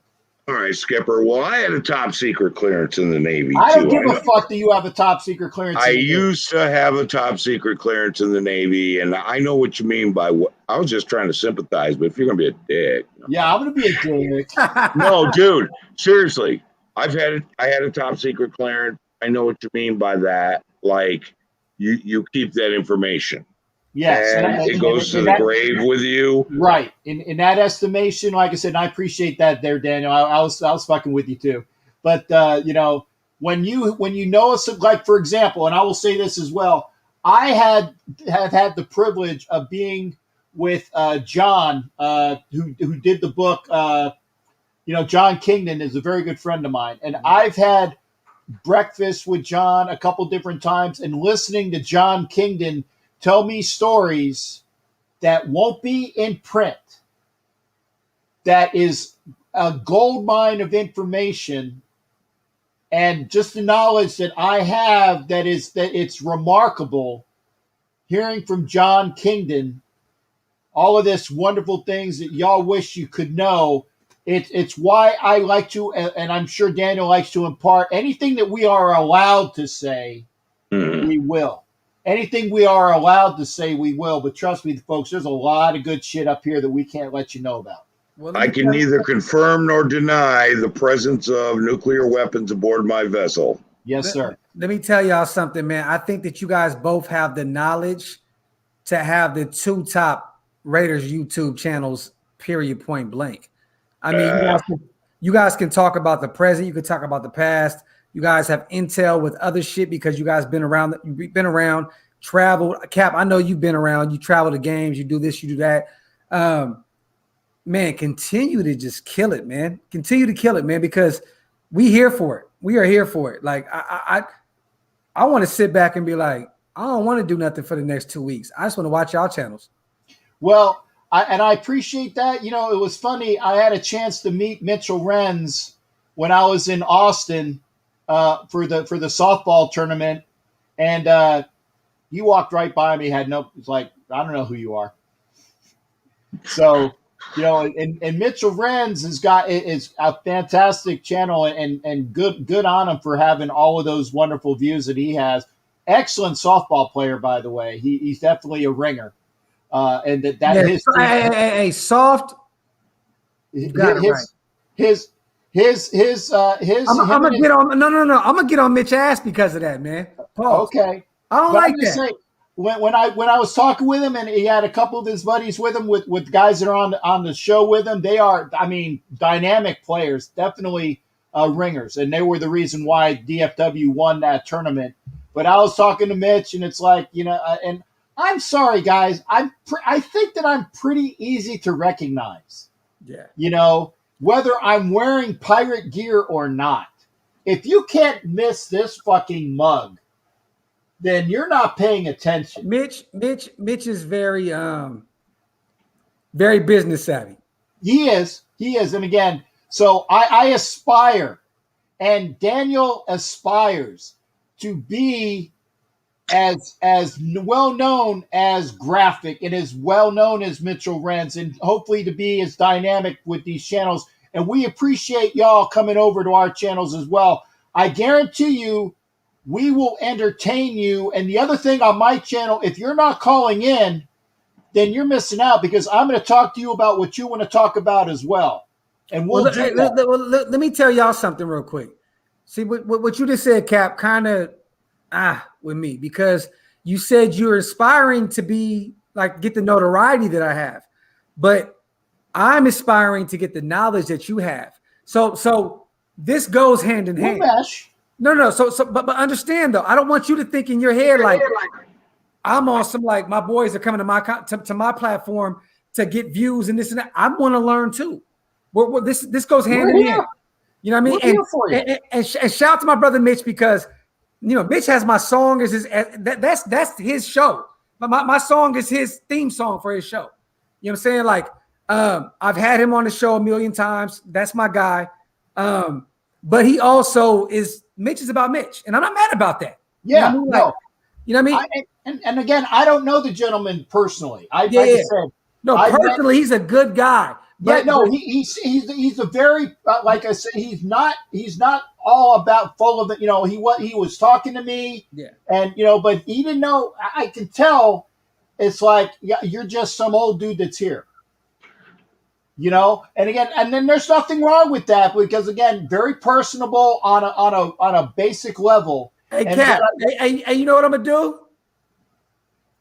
All right, Skipper. Well, I had a top secret clearance in the Navy, I don't give a fuck that you have a top secret clearance. I used to have a top secret clearance in the Navy, and I know what you mean by what. I was just trying to sympathize, but if you're going to be a dick. Yeah, I'm going to be a dick. No, dude. Seriously. I had a top secret clearance. I know what you mean by that. Like, you keep that information. Yes. And it goes to the grave with you. Right. In that estimation, like I said, and I appreciate that there, Daniel. I was fucking with you too. But, when you know us, like, for example, and I will say this as well, I have had the privilege of being with John, who did the book John Kingdon is a very good friend of mine, and I've had breakfast with John a couple different times, and listening to John Kingdon tell me stories that won't be in print, that is a gold mine of information, and just the knowledge that I have that it's remarkable. Hearing from John Kingdon, all of this wonderful things that y'all wish you could know. It's why I like to, and I'm sure Daniel likes to impart anything that we are allowed to say, we will. Anything we are allowed to say, we will. But trust me, folks, there's a lot of good shit up here that we can't let you know about. Well, I can neither confirm nor deny the presence of nuclear weapons aboard my vessel. Yes, sir. Let me tell y'all something, man. I think that you guys both have the knowledge to have the 2 top Raiders YouTube channels, period, point blank. I mean, you guys can talk about the present. You can talk about the past. You guys have intel with other shit because you guys been around. You've been around, traveled. Cap, I know you've been around. You travel to games. You do this. You do that. Man, continue to just kill it, man. Continue to kill it, man, because we here for it. We are here for it. Like I want to sit back and be like, I don't want to do nothing for the next 2 weeks. I just want to watch y'all channels. Well, I appreciate that. It was funny. I had a chance to meet Mitchell Renz when I was in Austin for the softball tournament, and he walked right by me. It's like, I don't know who you are. So, and Mitchell Renz is a fantastic channel, and good on him for having all of those wonderful views that he has. Excellent softball player, by the way. He's definitely a ringer. And soft. You got it right. I'm gonna get on. No. I'm gonna get on Mitch's ass because of that, man. Pause. Okay. I don't like that. Say, when I was talking with him, and he had a couple of his buddies with him, with guys that are on the show with him, they are, dynamic players, definitely ringers, and they were the reason why DFW won that tournament. But I was talking to Mitch, and it's like, and I'm sorry, guys. I think that I'm pretty easy to recognize. Yeah. Whether I'm wearing pirate gear or not. If you can't miss this fucking mug, then you're not paying attention. Mitch is very very business savvy. He is. And again, so I aspire, and Daniel aspires to be as well known as Graphic and as well known as Mitchell Renz, and hopefully to be as dynamic with these channels. And we appreciate y'all coming over to our channels as well. I guarantee you, we will entertain you. And the other thing on my channel, if you're not calling in, then you're missing out, because I'm going to talk to you about what you want to talk about as well. And we'll do that. Let me tell y'all something real quick. See, what you just said, Cap, kind of with me, because you said you're aspiring to be like, get the notoriety that I have, but I'm aspiring to get the knowledge that you have. So this goes hand in hand. No. So, but understand though, I don't want you to think in your head like I'm awesome. Like my boys are coming to my platform to get views and this and that. I want to learn too. This goes hand in hand. You know what I mean? And shout out to my brother Mitch, because Mitch has my song as that's his show. My song is his theme song for his show. You know what I'm saying? Like, I've had him on the show a million times. That's my guy. But he also Mitch is about Mitch, and I'm not mad about that. Yeah, you know what I mean? And again, I don't know the gentleman personally. Personally, he's a good guy. But no, he's a very like I said, he's not all about full of it. He was talking to me, and but even though I can tell, it's like, you're just some old dude that's here. And again, and then there's nothing wrong with that, because again, very personable on a basic level. Hey, Cap, hey, you know what I'm gonna do?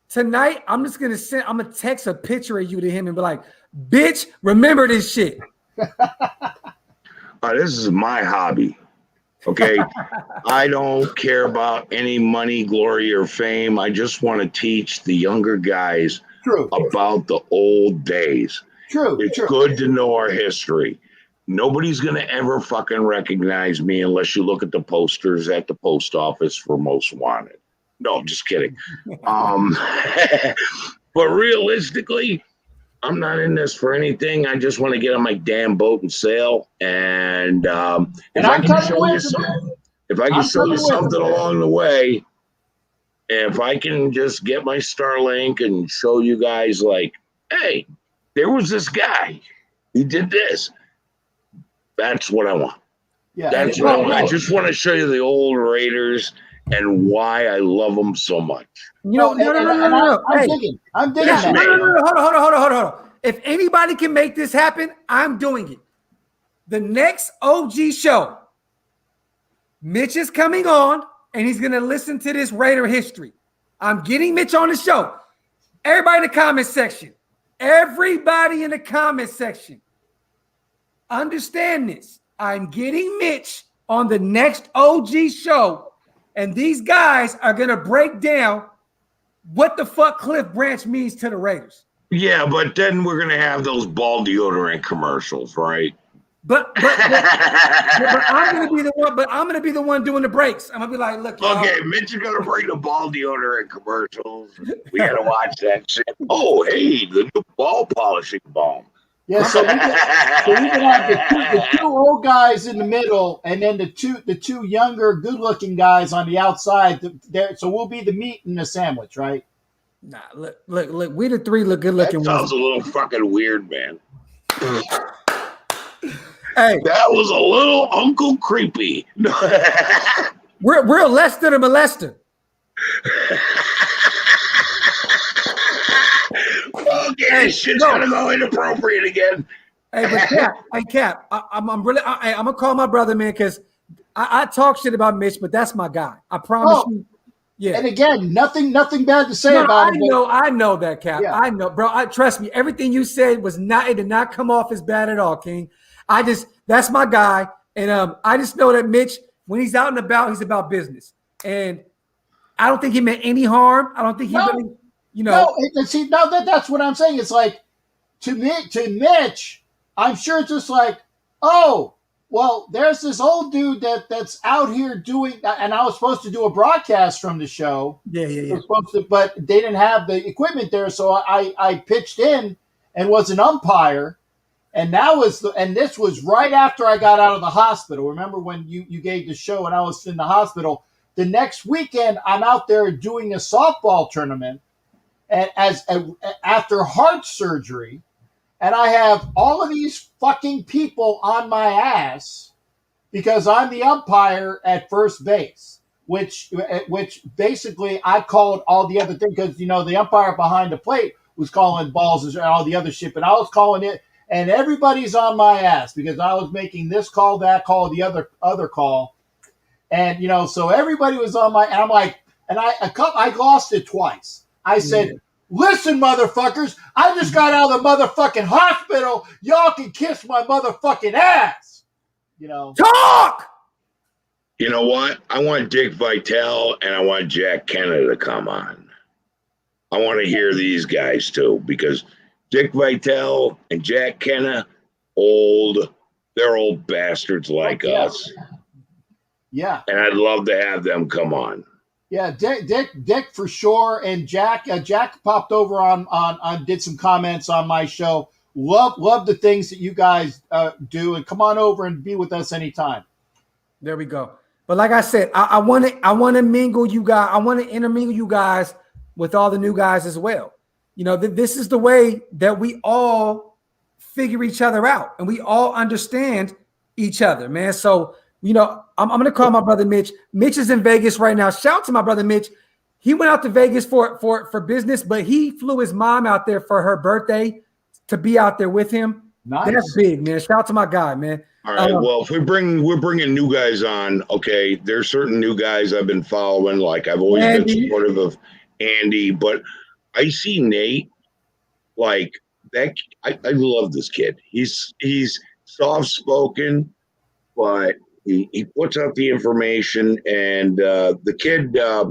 Tonight, I'm gonna text a picture of you to him and be like, bitch, remember this shit. This is my hobby. Okay. I don't care about any money, glory, or fame. I just want to teach the younger guys about the old days. It's good to know our history. nobody's going to ever fucking recognize me unless you look at the posters at the post office for Most Wanted. No, I'm just kidding. But realistically, I'm not in this for anything. I just want to get on my damn boat and sail. And if I can show you something along the way, if I can just get my Starlink and show you guys like, hey, there was this guy. He did this. That's what I want. Yeah, That's what I want. I just want to show you the old Raiders and why I love them so much. No. I'm digging that. Hold on. If anybody can make this happen, I'm doing it. The next OG show, Mitch is coming on, and he's going to listen to this Raider history. I'm getting Mitch on the show. Everybody in the comment section. Understand this. I'm getting Mitch on the next OG show, and these guys are going to break down what the fuck Cliff Branch means to the Raiders. Yeah, but then we're going to have those ball deodorant commercials, right? But I'm going to be the one. But I'm going to be the one doing the breaks. I'm going to be like, look. Okay, Mitch is going to bring the ball deodorant commercials. We got to watch that shit. Oh, hey, the new ball polishing balm. Yeah, so we can have the two old guys in the middle, and then the two younger, good-looking guys on the outside. So we'll be the meat in the sandwich, right? Nah, look. We the three look good-looking. That sounds a little fucking weird, man. Hey, that was a little Uncle Creepy. we're Lester the molester. Okay, this shit's gonna go inappropriate again. Hey, but Cap, I'm gonna call my brother, man, because I talk shit about Mitch, but that's my guy. I promise you. Yeah. And again, nothing bad to say about him. I know that, Cap. Yeah. I know, bro. Trust me. Everything you said it did not come off as bad at all, King. That's my guy, and I just know that Mitch, when he's out and about, he's about business, and I don't think he meant any harm. I don't think he really, that's what I'm saying. It's like to Mitch, I'm sure it's just like, oh, well, there's this old dude that's out here doing, and I was supposed to do a broadcast from the show. Yeah. But they didn't have the equipment there, so I pitched in and was an umpire. And this was right after I got out of the hospital. Remember when you gave the show and I was in the hospital? The next weekend, I'm out there doing a softball tournament, and after heart surgery, and I have all of these fucking people on my ass because I'm the umpire at first base, which basically I called all the other things because the umpire behind the plate was calling balls and all the other shit, but I was calling it. And everybody's on my ass because I was making this call, that call, the other call. And, so everybody was on my, and I'm like, and I lost it twice. I said, listen, motherfuckers, I just got out of the motherfucking hospital. Y'all can kiss my motherfucking ass. Talk! You know what? I want Dick Vitale and I want Jack Kenna to come on. I want to hear these guys too, because Dick Vitale and Jack Kenna, they're old bastards like us. Yeah. And I'd love to have them come on. Yeah, Dick for sure. And Jack popped over on did some comments on my show. Love the things that you guys do, and come on over and be with us anytime. There we go. But like I said, I want to mingle you guys. I want to intermingle you guys with all the new guys as well. This is the way that we all figure each other out and we all understand each other, man. So, I'm going to call my brother Mitch. Mitch is in Vegas right now. Shout out to my brother Mitch. He went out to Vegas for business, but he flew his mom out there for her birthday to be out there with him. Nice. That's big, man. Shout out to my guy, man. All right. Well, if we're bringing new guys on, okay, there's certain new guys I've been following. Like I've always been supportive of Andy, but I see Nate, like that. I love this kid. He's soft spoken, but he puts out the information. And the kid, I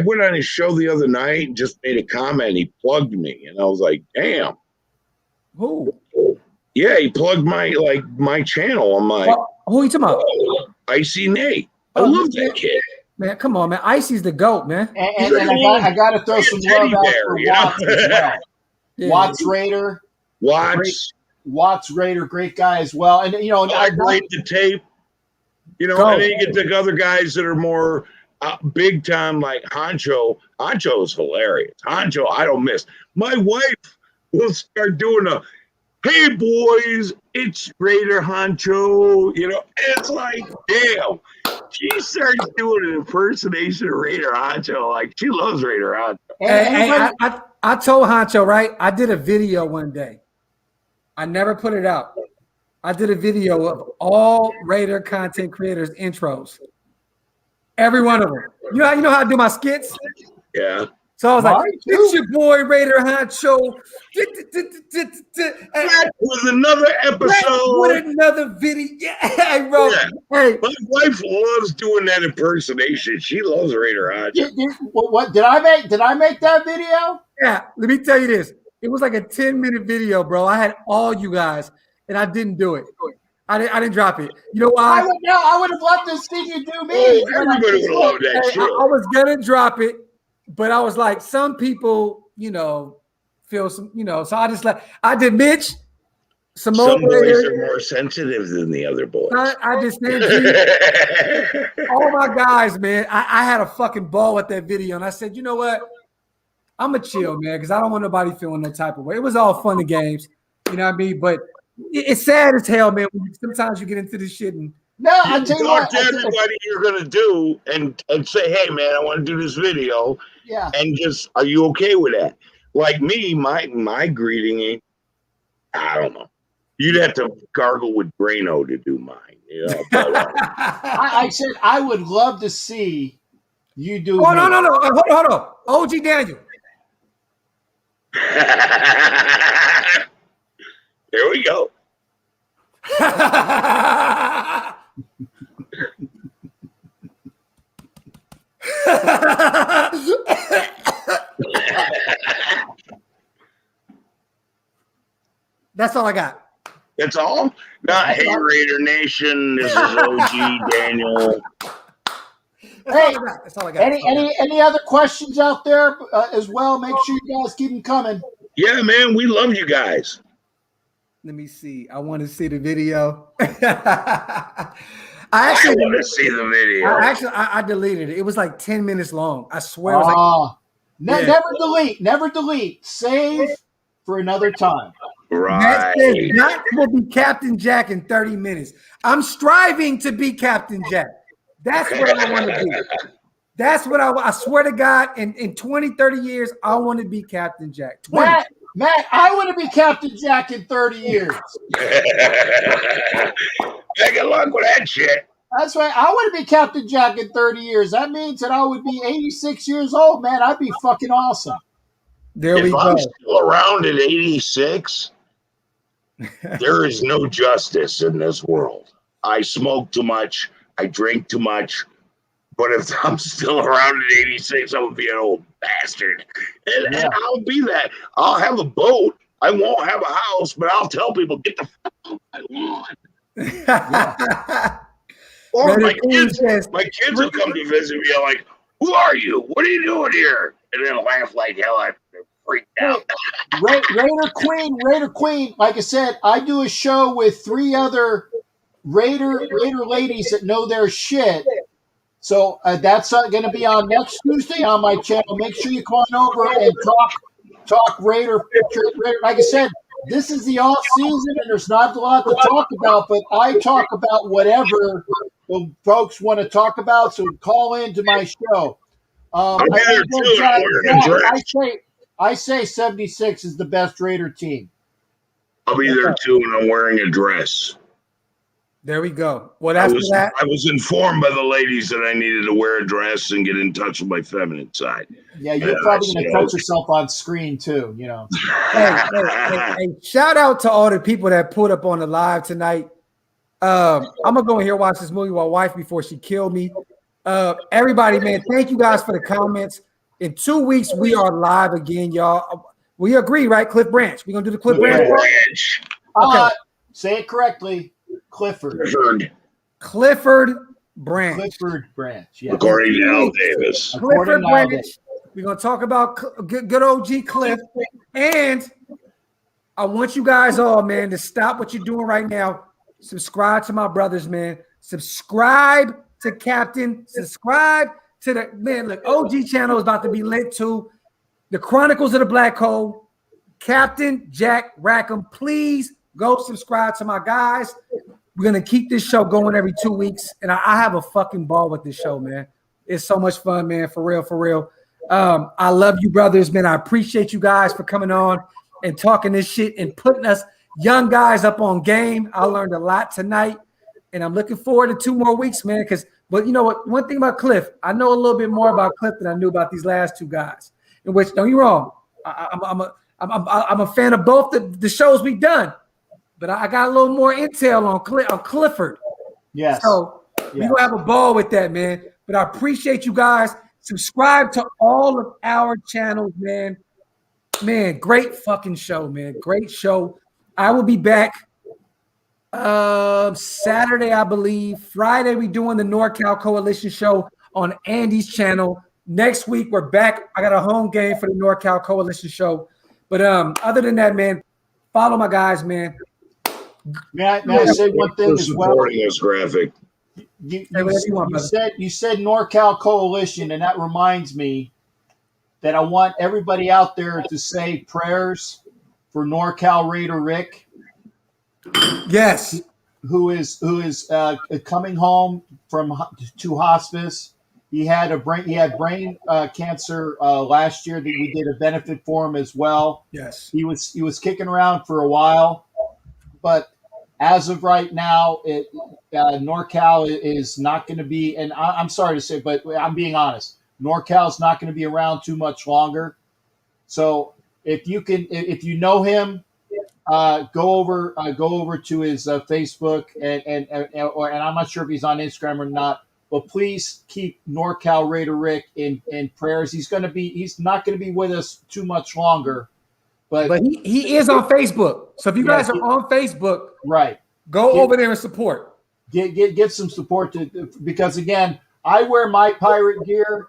went on his show the other night and just made a comment. He plugged me, and I was like, "Damn, who? Yeah, he plugged my channel. I'm like, who are you talking about? Icy Nate. I love that kid. Man, come on, man. Icy's the GOAT, man. And I got to throw some love out for Watts as well. Yeah. Watts Raider. Watts Raider, great guy as well. And I rate the tape. And then you get the other guys that are more big time, like Honcho. Honcho is hilarious. Honcho, I don't miss. My wife will start doing hey boys, it's Raider Honcho. It's like, damn. She starts doing an impersonation of Raider Honcho. Like, she loves Raider Honcho. I told Honcho, right? I did a video one day. I never put it out. I did a video of all Raider content creators' intros. Every one of them. You know how I do my skits? Yeah. So I was like, it's your boy Raider Honcho. Back with another episode. With another video. Yeah, bro. Yeah. Hey. My wife loves doing that impersonation. She loves Raider Honcho. What did I make that video? Yeah, let me tell you this. It was like a 10-minute video, bro. I had all you guys, and I didn't do it. I didn't drop it. You know why? I would have loved to see you do me. Everybody would love that shit. I was gonna drop it, but I was like, some people, feel some, so I did Mitch. Some boys are more sensitive than the other boys. I just said all my guys, man. I had a fucking ball with that video, and I said, you know what? I'm a chill, man, because I don't want nobody feeling no type of way. It was all fun and games, you know what I mean? But it's sad as hell, man. Sometimes you get into this shit and I tell you what, talk to everybody you're gonna do and say, hey, man, I want to do this video. Yeah. And just, are you okay with that? Like me, my greeting, I don't know. You'd have to gargle with Brano to do mine. But, I said I would love to see you do. Oh, no. Hold on. OG Daniel. There we go. That's all I got. That's all? Not Hey Raider Nation. This is OG Daniel. That's all I got. Any other questions out there as well? Make sure you guys keep them coming. Yeah, man, we love you guys. Let me see. I want to see the video. I want to see the video. I deleted it. It was like 10 minutes long. I swear. Never delete. Save for another time. Right. Jack will be Captain Jack in 30 minutes. I'm striving to be Captain Jack. That's what I want to do. That's what I swear to God, in 20, 30 years, I want to be Captain Jack. 20. Matt, I want to be Captain Jack in 30 years. Good luck with that shit. That's right. I want to be Captain Jack in 30 years. That means that I would be 86 years old, man. I'd be fucking awesome. If I'm still around at 86, there is no justice in this world. I smoke too much. I drink too much. But if I'm still around at 86, I would be an old bastard. And I'll be that. I'll have a boat. I won't have a house, but I'll tell people, get the fuck off my lawn. Or my kids will come to visit me like, who are you? What are you doing here? And then laugh like hell. I'm freaked out. Raider Queen. Like I said, I do a show with 3 other Raider ladies that know their shit. So that's going to be on next Tuesday on my channel. Make sure you come on over and talk Raider. Like I said, this is the off season and there's not a lot to talk about, but I talk about whatever the folks want to talk about. So call into my show. I say 76 is the best Raider team. I'll be there too, and I'm wearing a dress. There we go. Well, I was informed by the ladies that I needed to wear a dress and get in touch with my feminine side. Yeah, you're probably going to touch yourself on screen too, Hey, shout out to all the people that pulled up on the live tonight. I'm going to go in here and watch this movie with my wife before she killed me. Everybody, man, thank you guys for the comments. In 2 weeks, we are live again, y'all. We agree, right? Cliff Branch. We're going to do the Cliff Branch. Okay. Say it correctly. Clifford. Clifford. Branch. Clifford Branch. Yeah. According to Al Davis. Clifford Branch. We're going to talk about good OG Cliff. And I want you guys all, man, to stop what you're doing right now. Subscribe to my brothers, man. Subscribe to Captain. Subscribe to the, man, look, OG channel is about to be lit too. The Chronicles of the Blackhole. Captain Jack Rackham. Please go subscribe to my guys. We're going to keep this show going every 2 weeks. And I have a fucking ball with this show, man. It's so much fun, man. For real, for real. I love you, brothers, man. I appreciate you guys for coming on and talking this shit and putting us young guys up on game. I learned a lot tonight, and I'm looking forward to 2 more weeks, man. But you know what? One thing about Cliff, I know a little bit more about Cliff than I knew about these last 2 guys. In which, don't get me wrong, I'm a fan of both the shows we've done, but I got a little more intel on Clifford. Yes. So we're gonna have a ball with that, man. But I appreciate you guys. Subscribe to all of our channels, man. Man, great fucking show, man. Great show. I will be back Saturday, I believe. Friday, we're doing the NorCal Coalition show on Andy's channel. Next week, we're back. I got a home game for the NorCal Coalition show. But other than that, man, follow my guys, man. May I say one thing as well? Supporting this graphic. You said NorCal Coalition, and that reminds me that I want everybody out there to say prayers for NorCal Raider Rick. Yes, who is coming home to hospice. He had brain cancer last year that we did a benefit for him as well. Yes, he was kicking around for a while, but as of right now, NorCal is not going to be. And I'm sorry to say, but I'm being honest. NorCal is not going to be around too much longer. So if you know him, go over to his Facebook and I'm not sure if he's on Instagram or not. But please keep NorCal Raider Rick in prayers. He's not going to be with us too much longer. But he is on Facebook. So if you guys are on Facebook, right, go over there and support. Get some support because again, I wear my pirate gear,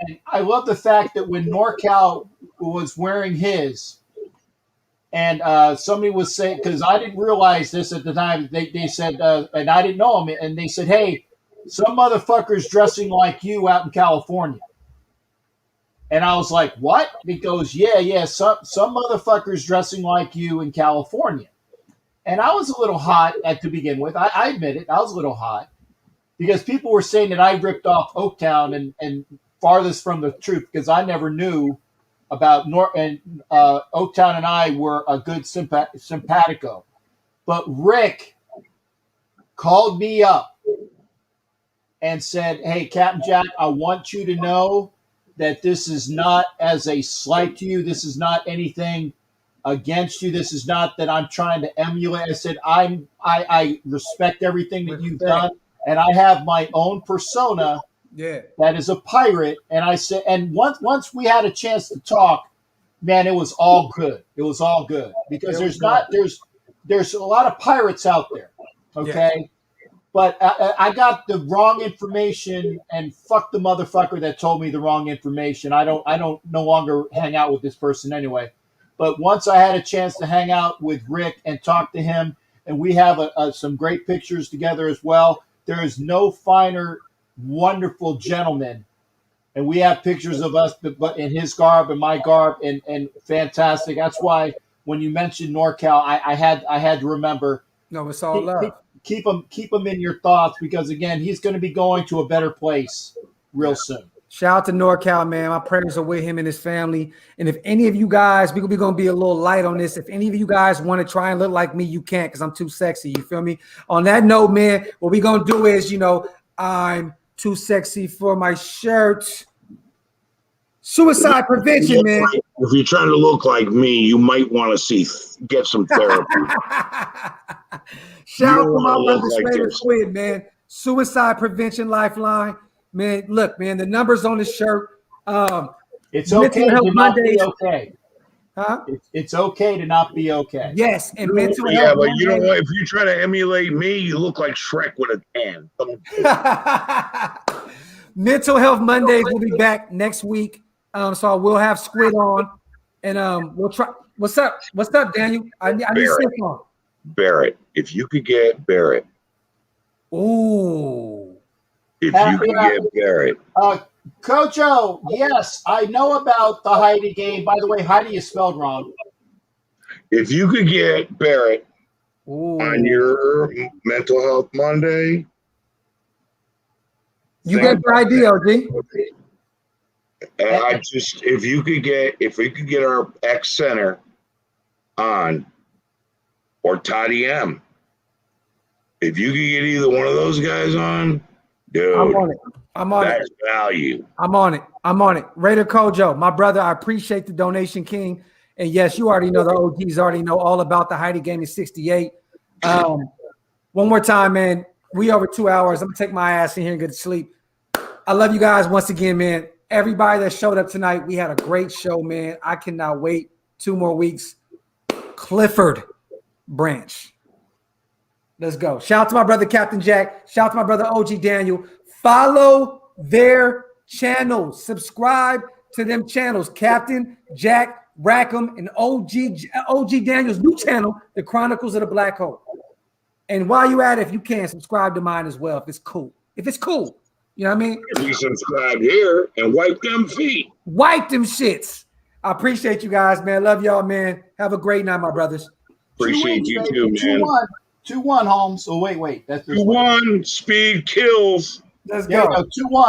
and I love the fact that when NorCal was wearing his, and somebody was saying, because I didn't realize this at the time, they said, and I didn't know him, and they said, hey, some motherfucker's dressing like you out in California. And I was like, what? He goes, yeah, some motherfucker's dressing like you in California. And I was a little hot to begin with. I admit it. I was a little hot because people were saying that I ripped off Oaktown and farthest from the truth because I never knew about Oaktown and I were a good simpatico. But Rick called me up and said, hey, Captain Jack, I want you to know that this is not as a slight to you. This is not anything against you. This is not that I'm trying to emulate. I said, I respect everything that you've done. And I have my own persona that is a pirate. And I said, and once we had a chance to talk, man, it was all good. It was all good because there's a lot of pirates out there. Okay. Yeah. But I got the wrong information, and fuck the motherfucker that told me the wrong information. I don't no longer hang out with this person anyway. But once I had a chance to hang out with Rick and talk to him, and we have some great pictures together as well. There is no finer, wonderful gentleman, and we have pictures of us in his garb and my garb, and fantastic. That's why when you mentioned NorCal, I had to remember. No, it's all love. Keep him in your thoughts because again, he's going to be going to a better place real soon. Shout out to NorCal, man. My prayers are with him and his family. And if any of you guys, we're going to be a little light on this. If any of you guys want to try and look like me, you can't because I'm too sexy. You feel me? On that note, man, what we're going to do is, I'm too sexy for my shirt. Suicide prevention, man. If you're trying to look like me, you might want to get some therapy. Shout out to my brother Slater Squid, man. Suicide prevention lifeline. Man, look, man, the numbers on the shirt. It's okay. Help Mondays. Okay. Huh? It's okay to not be okay. Yes, and mental Yeah, health. but you know what? If you try to emulate me, you look like Shrek with a can. Mental Health Mondays will be back next week. So we'll have Squid on, and we'll try. What's up? What's up, Daniel? I need Barrett. Sif on. Barrett. If you could get Barrett. Ooh. If you could get Barrett. Coach O, yes, I know about the Heidi game. By the way, Heidi is spelled wrong. If you could get Barrett Ooh. on your Mental Health Monday, You get the idea, OG. if we could get our ex center on, or Toddy M. If you could get either one of those guys on, dude, I'm on it. That's value. I'm on it. Raider Kojo, my brother, I appreciate the donation, King. And yes, you already know, the OGs already know all about the Heidi game in 68. One more time, man. We over 2 hours. I'm going to take my ass in here and get to sleep. I love you guys once again, man. Everybody that showed up tonight, we had a great show, man. I cannot wait 2 more weeks. Clifford Branch. Let's go. Shout out to my brother, Captain Jack. Shout out to my brother, OG Daniel. Follow their channels. Subscribe to them channels. Captain Jack Rackham and OG Daniel's new channel, The Chronicles of the Blackhole. And while you at it, if you can, subscribe to mine as well, if it's cool. You know what I mean? You subscribe here and wipe them feet. Wipe them shits. I appreciate you guys, man. Love y'all, man. Have a great night, my brothers. Appreciate you too, man. 2-1, Holmes. Oh, wait. That's 2-1. Speed kills. Let's go. 2-1.